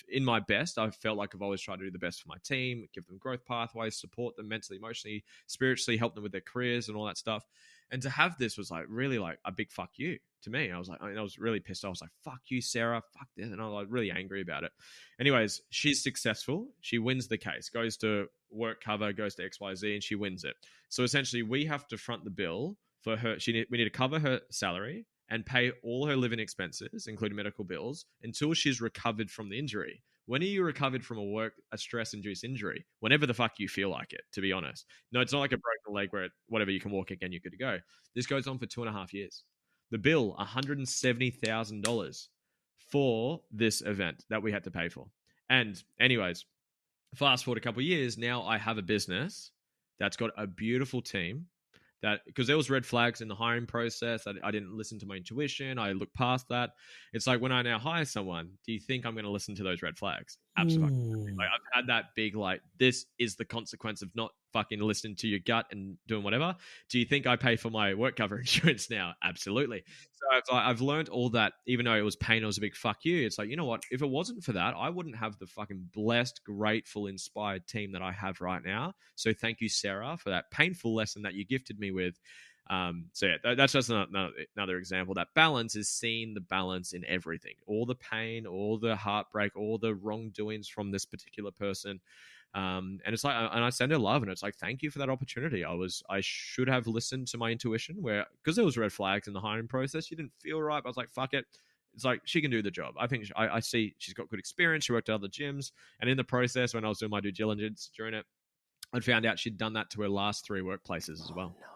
in my best. I felt like I've always tried to do the best for my team, give them growth pathways, support them mentally, emotionally, spiritually, help them with their careers and all that stuff. And to have this was like really like a big fuck you to me. I was like, I was really pissed. I was like, fuck you, Sarah, fuck this. And I was like really angry about it. Anyways, she's successful. She wins the case, goes to work cover, goes to XYZ, and she wins it. So essentially, we have to front the bill for her. We need to cover her salary and pay all her living expenses, including medical bills, until she's recovered from the injury. When are you recovered from a stress-induced injury? Whenever the fuck you feel like it, to be honest. No, it's not like a broken leg where whatever, you can walk again, you're good to go. This goes on for 2.5 years. The bill, $170,000 for this event that we had to pay for. And anyways, fast forward a couple of years, now I have a business that's got a beautiful team. That because there was red flags in the hiring process. I didn't listen to my intuition. I looked past that. It's like when I now hire someone, do you think I'm going to listen to those red flags? Absolutely. Like I've had that big, like, this is the consequence of not fucking listening to your gut and doing whatever. Do you think I pay for my work cover insurance now? Absolutely. So it's like I've learned all that, even though it was pain, it was a big fuck you. It's like, you know what? If it wasn't for that, I wouldn't have the fucking blessed, grateful, inspired team that I have right now. So thank you, Sarah, for that painful lesson that you gifted me with. So yeah, that's just another example. That balance is seeing the balance in everything, all the pain, all the heartbreak, all the wrongdoings from this particular person. And it's like, and I send her love, and it's like, thank you for that opportunity. I should have listened to my intuition, where because there was red flags in the hiring process, she didn't feel right. But I was like, fuck it. It's like she can do the job. I think I see she's got good experience. She worked at other gyms, and in the process, when I was doing my due diligence during it, I found out she'd done that to her last 3 workplaces as well.
No.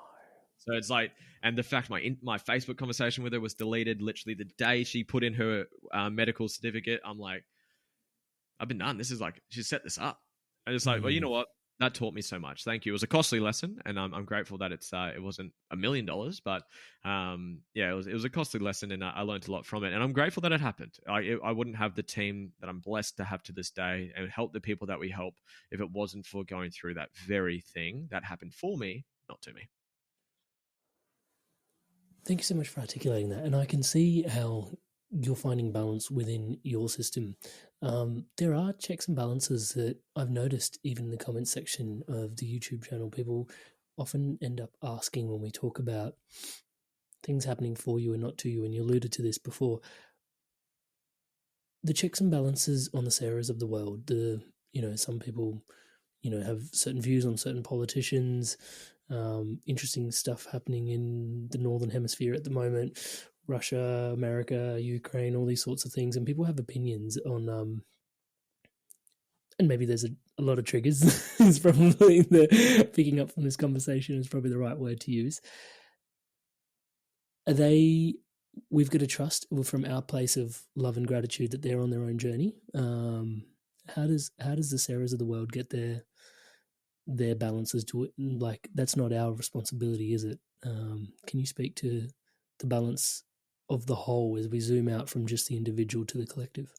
So it's like, and the fact my Facebook conversation with her was deleted literally the day she put in her medical certificate. I'm like, I've been done. This is like, she set this up. And it's like, well, you know what? That taught me so much. Thank you. It was a costly lesson, and I'm grateful that it wasn't $1 million, but yeah, it was a costly lesson, and I learned a lot from it. And I'm grateful that it happened. I wouldn't have the team that I'm blessed to have to this day, and help the people that we help, if it wasn't for going through that very thing that happened for me, not to me.
Thank you so much for articulating that. And I can see how you're finding balance within your system. There are checks and balances that I've noticed even in the comment section of the YouTube channel. People often end up asking when we talk about things happening for you and not to you, and you alluded to this before. The checks and balances on the Sarahs of the world, some people, have certain views on certain politicians, interesting stuff happening in the Northern Hemisphere at the moment, Russia, America, Ukraine, all these sorts of things. And people have opinions on, and maybe there's a lot of triggers. Is probably picking up from this conversation is probably the right word to use. We've got to trust from our place of love and gratitude that they're on their own journey. How does the Sarahs of the world get their balances to it? Like, that's not our responsibility, is it? Can you speak to the balance of the whole as we zoom out from just the individual to the collective?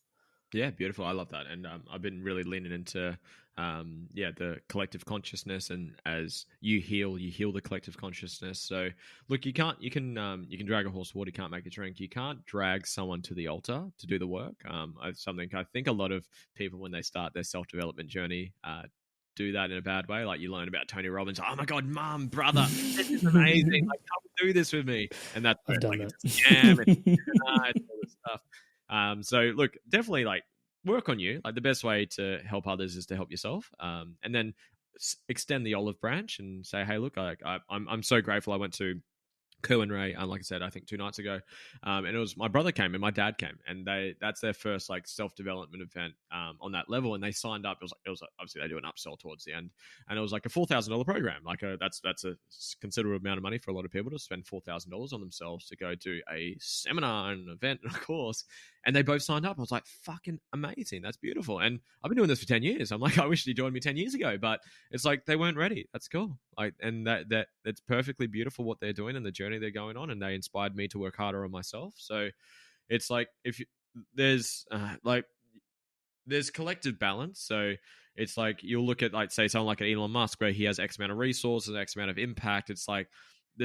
Yeah, beautiful. I love that. And I've been really leaning into the collective consciousness, and as you heal the collective consciousness. So look, you can drag a horse to water, you can't make it drink. You can't drag someone to the altar to do the work. Something I think a lot of people, when they start their self-development journey, do that in a bad way. Like, you learn about Tony Robbins. Oh my God, mom, brother, this is amazing. Like, come do this with me. And that's
I've done that.
It's a scam and all this stuff. So look, definitely like work on you. Like, the best way to help others is to help yourself. And then extend the olive branch and say, hey, look, I'm so grateful. I went to Kerwin Ray, like I said, I think 2 nights ago, and it was my brother came and my dad came, and that's their first like self-development event on that level, and they signed up. It was obviously they do an upsell towards the end, and it was like a $4,000 program. Like that's a considerable amount of money for a lot of people to spend $4,000 on themselves to go to a seminar and an event and a course. And they both signed up. I was like, fucking amazing. That's beautiful. And I've been doing this for 10 years. I'm like, I wish you joined me 10 years ago, but it's like, they weren't ready. That's cool. Like, and that's perfectly beautiful what they're doing and the journey they're going on. And they inspired me to work harder on myself. So it's like, there's collective balance. So it's like, you'll look at, like, say someone like an Elon Musk, where he has X amount of resources, X amount of impact. It's like,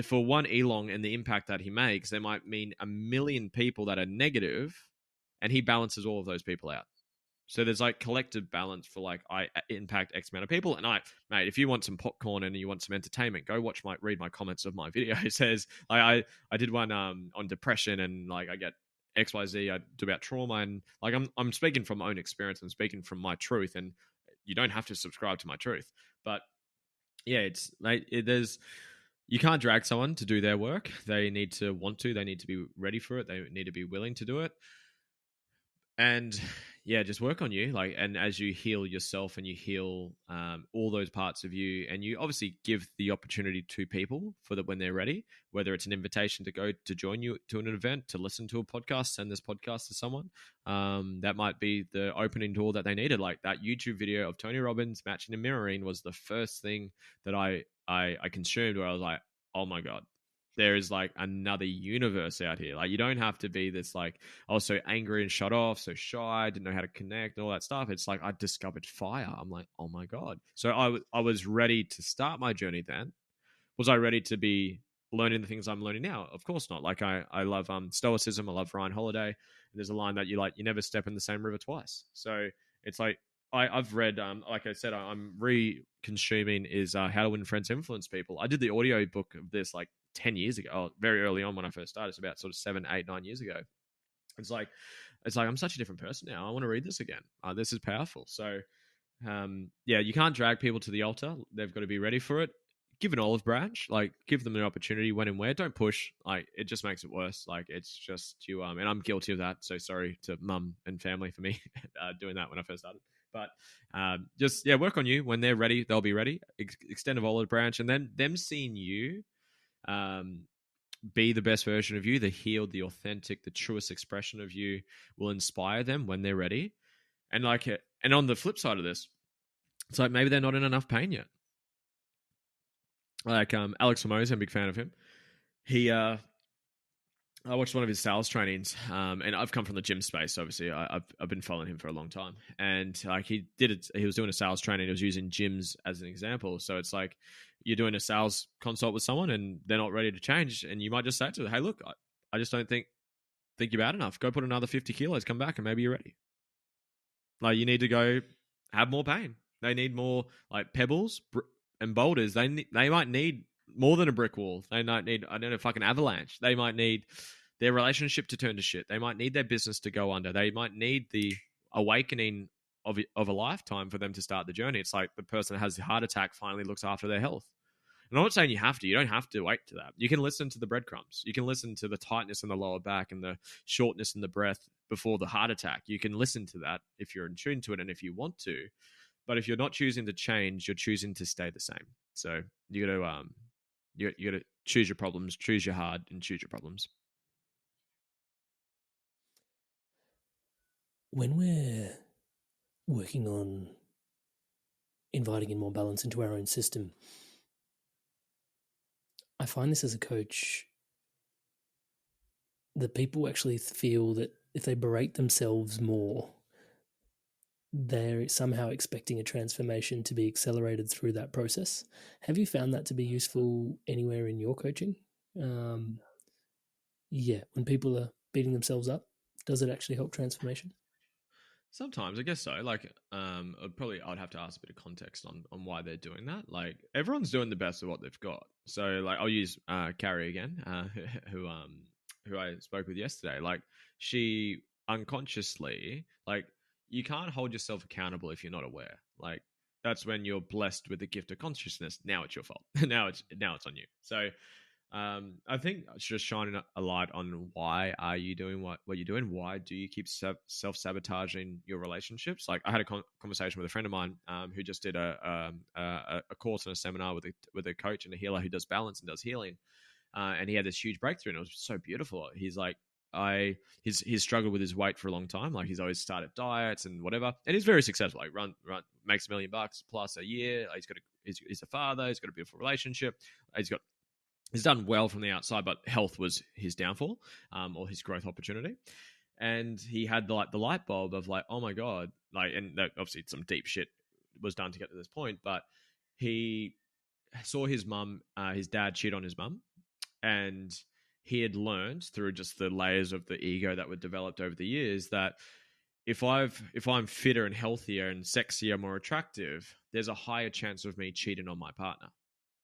for one Elon and the impact that he makes, there might mean 1 million people that are negative, and he balances all of those people out. So there's like collective balance for like I impact X amount of people. And mate, if you want some popcorn and you want some entertainment, go read my comments of my video. It says like I did one on depression and like I get XYZ. I do about trauma and like I'm speaking from my own experience. I'm speaking from my truth, and you don't have to subscribe to my truth. But yeah, it's like there's you can't drag someone to do their work. They need to want to. They need to be ready for it. They need to be willing to do it. And yeah, just work on you, like, and as you heal yourself and you heal all those parts of you, and you obviously give the opportunity to people for that when they're ready, whether it's an invitation to go to join you to an event, to listen to a podcast, send this podcast to someone, that might be the opening door that they needed. Like that YouTube video of Tony Robbins matching and mirroring was the first thing that I consumed, where I was like, oh my god, there is like another universe out here. Like you don't have to be this like, oh, so angry and shut off, so shy, didn't know how to connect and all that stuff. It's like I discovered fire. I'm like, oh my god. So I was ready to start my journey then. Was I ready to be learning the things I'm learning now? Of course not. Like I love stoicism. I love Ryan Holiday. And there's a line that you never step in the same river twice. So it's like I've read, like I said, I'm re-consuming is How to Win Friends, Influence People. I did the audio book of this like 10 years ago, very early on when I first started. It's about sort of 7, 8, 9 years ago. It's like I'm such a different person now. I want to read this again. This is powerful. So yeah, you can't drag people to the altar. They've got to be ready for it. Give an olive branch, like give them an opportunity when and where. Don't push. Like it just makes it worse. Like it's just you. And I'm guilty of that. So sorry to mum and family for me doing that when I first started. But just yeah, work on you. When they're ready, they'll be ready. Extend an olive branch, and then them seeing you be the best version of you, the healed, the authentic, the truest expression of you will inspire them when they're ready. And like, and on the flip side of this, it's like maybe they're not in enough pain yet. Like Alex Hormozi, I'm a big fan of him. I watched one of his sales trainings, and I've come from the gym space. Obviously, I've been following him for a long time, and like he was doing a sales training. He was using gyms as an example. So it's like you're doing a sales consult with someone, and they're not ready to change, and you might just say to them, "Hey, look, I just don't think you're bad enough. Go put another 50 kilos, come back, and maybe you're ready." Like you need to go have more pain. They need more like pebbles and boulders. They might need more than a brick wall. They might need, I don't know, fucking avalanche. They might need their relationship to turn to shit. They might need their business to go under. They might need the awakening of a lifetime for them to start the journey. It's like the person that has a heart attack finally looks after their health. And I'm not saying you have to. You don't have to wait to that. You can listen to the breadcrumbs. You can listen to the tightness in the lower back and the shortness in the breath before the heart attack. You can listen to that if you're in tune to it and if you want to. But if you're not choosing to change, you're choosing to stay the same. So you got to you got to choose your problems, choose your hard, and choose your problems.
When we're working on inviting in more balance into our own system, I find this as a coach that people actually feel that if they berate themselves more, they're somehow expecting a transformation to be accelerated through that process. Have you found that to be useful anywhere in your coaching? Yeah, when people are beating themselves up, does it actually help transformation?
Sometimes, I guess so. Like, I'd have to ask a bit of context on why they're doing that. Like, everyone's doing the best of what they've got. So, like, I'll use Carrie again, who I spoke with yesterday. Like, she unconsciously, like, you can't hold yourself accountable if you're not aware. Like, that's when you're blessed with the gift of consciousness. Now it's your fault. now it's on you. So, I think it's just shining a light on why are you doing what you're doing? Why do you keep self-sabotaging your relationships? Like I had a conversation with a friend of mine who just did a course and a seminar with a coach and a healer who does balance and does healing, and he had this huge breakthrough and it was so beautiful. He's like, he's struggled with his weight for a long time. Like he's always started diets and whatever, and he's very successful. Like run makes $1 million plus a year. He's a father. He's got a beautiful relationship. He's done well from the outside, but health was his downfall, or his growth opportunity. And he had the light bulb of like, oh my God, like, and obviously some deep shit was done to get to this point, but he saw his dad cheat on his mum, and he had learned through just the layers of the ego that were developed over the years that if I'm fitter and healthier and sexier, more attractive, there's a higher chance of me cheating on my partner.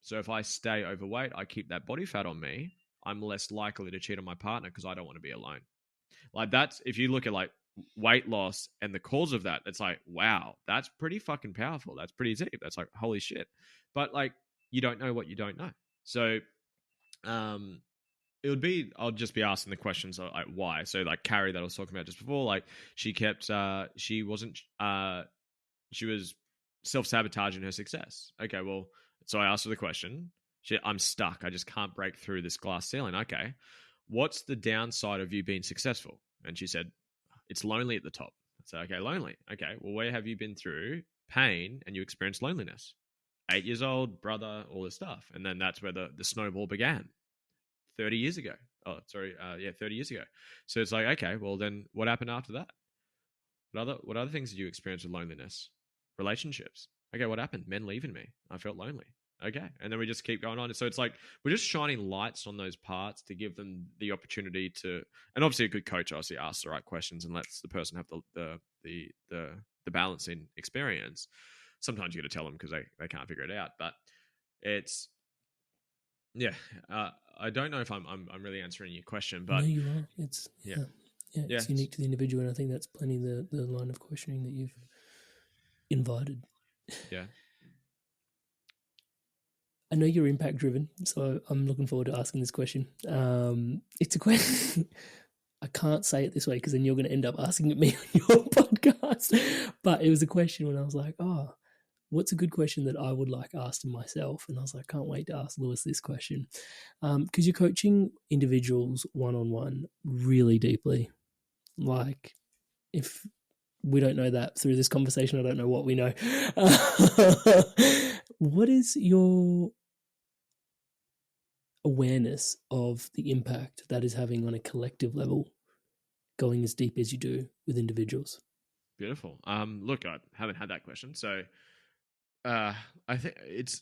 So if I stay overweight, I keep that body fat on me, I'm less likely to cheat on my partner because I don't want to be alone. Like that's if you look at like weight loss and the cause of that, it's like, wow, that's pretty fucking powerful. That's pretty deep. That's like holy shit. But like you don't know what you don't know. So it would be I'll just be asking the questions like why. So like Carrie that I was talking about just before, like she kept she wasn't she was self-sabotaging her success. Okay, well, so I asked her the question. I'm stuck. I just can't break through this glass ceiling. Okay, what's the downside of you being successful? And she said, it's lonely at the top. I said, okay, lonely. Okay, well, where have you been through pain and you experienced loneliness? 8 years old, brother, all this stuff. And then that's where the snowball began 30 years ago. Oh, sorry. 30 years ago. So it's like, okay, well, then what happened after that? What other things did you experience with loneliness? Relationships. Okay, what happened? Men leaving me. I felt lonely. Okay. And then we just keep going on. So it's like we're just shining lights on those parts to give them the opportunity to, and obviously a good coach obviously asks the right questions and lets the person have the balancing experience. Sometimes you got to tell them because they can't figure it out. But it's I don't know if I'm really answering your question, but
no, you are. It's it's unique to the individual, and I think that's plenty the line of questioning that you've invited.
Yeah.
I know you're impact driven, so I'm looking forward to asking this question. It's a question. I can't say it this way because then you're going to end up asking it me on your podcast. But it was a question when I was like, oh, what's a good question that I would like asked of myself? And I was like, can't wait to ask Lewis this question. Because you're coaching individuals one-on-one really deeply. Like, if we don't know that through this conversation, I don't know what we know. What is your awareness of the impact that is having on a collective level, going as deep as you do with individuals?
Beautiful. Look, I haven't had that question, so I think it's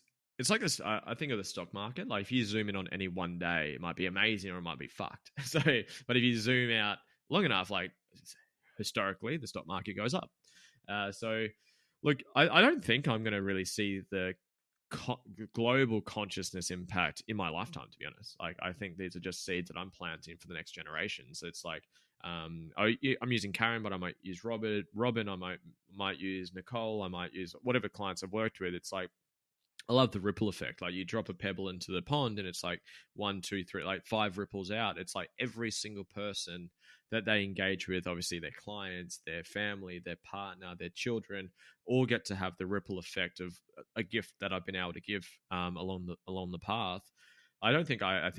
like this. I think of the stock market. Like if you zoom in on any one day, it might be amazing or it might be fucked. So, but if you zoom out long enough, like historically, the stock market goes up. So, look, I don't think I'm going to really see the global consciousness impact in my lifetime, to be honest. Like I think these are just seeds that I'm planting for the next generation. So it's like I'm using Karen, but I might use Robin, I might use Nicole, I might use whatever clients I've worked with. It's like I love the ripple effect. Like you drop a pebble into the pond and it's like 1, 2, 3, like 5 ripples out. It's like every single person that they engage with, obviously their clients, their family, their partner, their children, all get to have the ripple effect of a gift that I've been able to give along the path. I don't think I've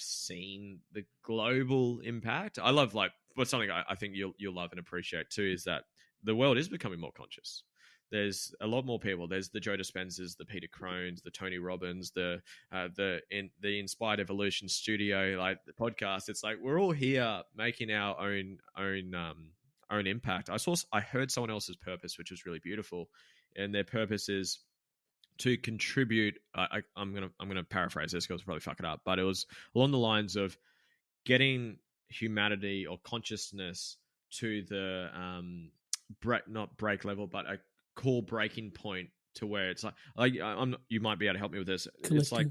seen the global impact. I love but something I think you'll love and appreciate too is that the world is becoming more conscious. There's a lot more people. There's the Joe Dispenzas, the Peter Crones, the Tony Robbins, the Inspired Evolution Studio, like the podcast. It's like we're all here making our own impact. I heard someone else's purpose, which was really beautiful, and their purpose is to contribute. I'm gonna paraphrase this because I'll probably fuck it up, but it was along the lines of getting humanity or consciousness to the not break level, but a core breaking point to where it's like you might be able to help me with this. It's like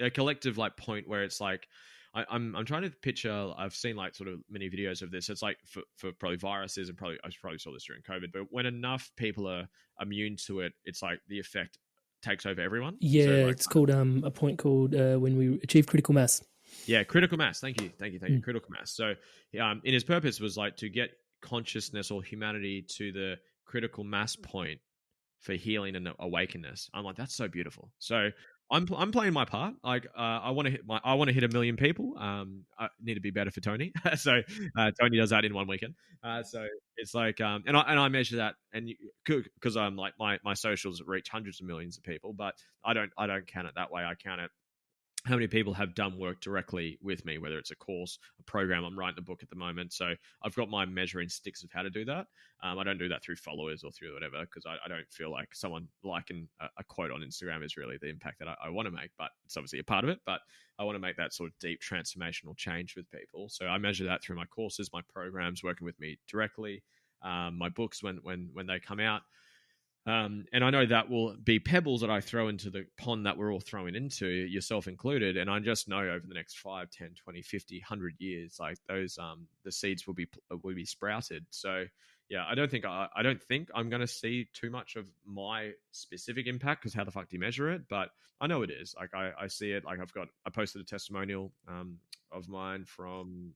a collective like point where it's like I'm trying to picture. I've seen like sort of many videos of this. It's like for probably viruses and I probably saw this during COVID. But when enough people are immune to it, it's like the effect takes over everyone.
Yeah, so like, it's called a point called when we achieve critical mass.
Yeah, critical mass. Thank you. Critical mass. So in his purpose was like to get consciousness or humanity to the critical mass point for healing and awakeness. I'm like, that's so beautiful. So I'm playing my part. Like I want to hit 1 million people. I need to be better for Tony. So Tony does that in 1 weekend. So it's like and I measure that and because I'm like my socials reach hundreds of millions of people, but I don't count it that way. I count it how many people have done work directly with me, whether it's a course, a program. I'm writing a book at the moment. So I've got my measuring sticks of how to do that. I don't do that through followers or through whatever, because I don't feel like someone liking a quote on Instagram is really the impact that I want to make, but it's obviously a part of it. But I want to make that sort of deep transformational change with people. So I measure that through my courses, my programs, working with me directly, my books when they come out. And I know that will be pebbles that I throw into the pond that we're all throwing into, yourself included. And I just know over the next 5, 10, 20, 50, 100 years, like those, the seeds will be sprouted. So yeah, I don't think I'm going to see too much of my specific impact, because how the fuck do you measure it? But I know it is. Like I see it. Like I posted a testimonial of mine from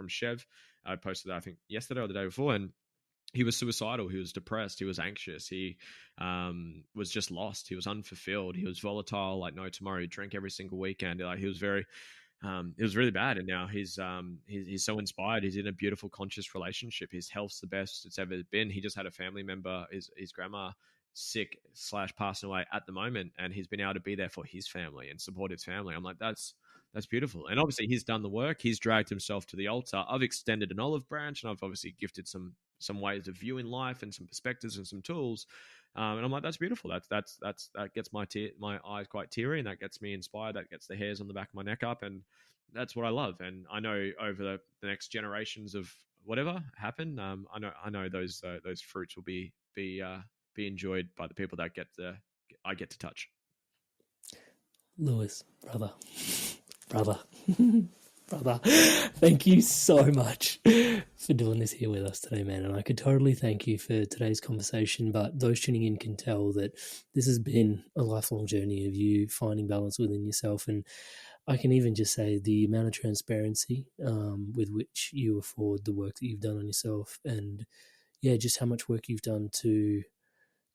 Chev. I posted that, I think, yesterday or the day before, and he was suicidal. He was depressed. He was anxious. He was just lost. He was unfulfilled. He was volatile like no tomorrow. He drank every single weekend. Like he was very, it was really bad. And now he's so inspired. He's in a beautiful, conscious relationship. His health's the best it's ever been. He just had a family member, his grandma, sick / passing away at the moment, and he's been able to be there for his family and support his family. I'm like, that's beautiful. And obviously he's done the work. He's dragged himself to the altar. I've extended an olive branch, and I've obviously gifted some ways of viewing life and some perspectives and some tools. And I'm like, that's beautiful. That gets my eyes quite teary, and that gets me inspired. That gets the hairs on the back of my neck up, and that's what I love. And I know over the next generations of whatever happen, I know those fruits will be enjoyed by the people that I get to touch.
Lewis, brother, thank you so much for doing this here with us today, man. And I could totally thank you for today's conversation, but those tuning in can tell that this has been a lifelong journey of you finding balance within yourself. And I can even just say the amount of transparency with which you afford the work that you've done on yourself, and yeah, just how much work you've done to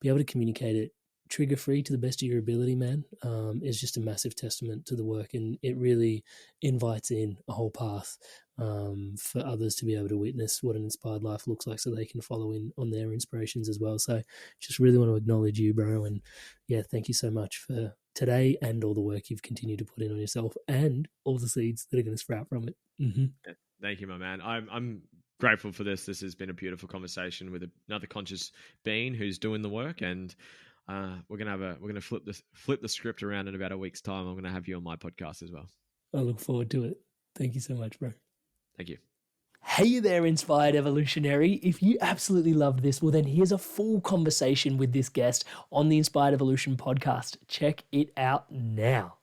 be able to communicate it trigger-free to the best of your ability, man, is just a massive testament to the work. And it really invites in a whole path for others to be able to witness what an inspired life looks like, so they can follow in on their inspirations as well. So just really want to acknowledge you, bro. And yeah, thank you so much for today and all the work you've continued to put in on yourself and all the seeds that are going to sprout from it. Mm-hmm.
Yeah, thank you, my man. I'm grateful for this. This has been a beautiful conversation with another conscious being who's doing the work, and we're gonna flip the script around in about a week's time. I'm gonna have you on my podcast as well.
I look forward to it. Thank you so much, bro.
Thank you.
Hey there, Inspired Evolutionary. If you absolutely loved this, well then here's a full conversation with this guest on the Inspired Evolution podcast. Check it out now.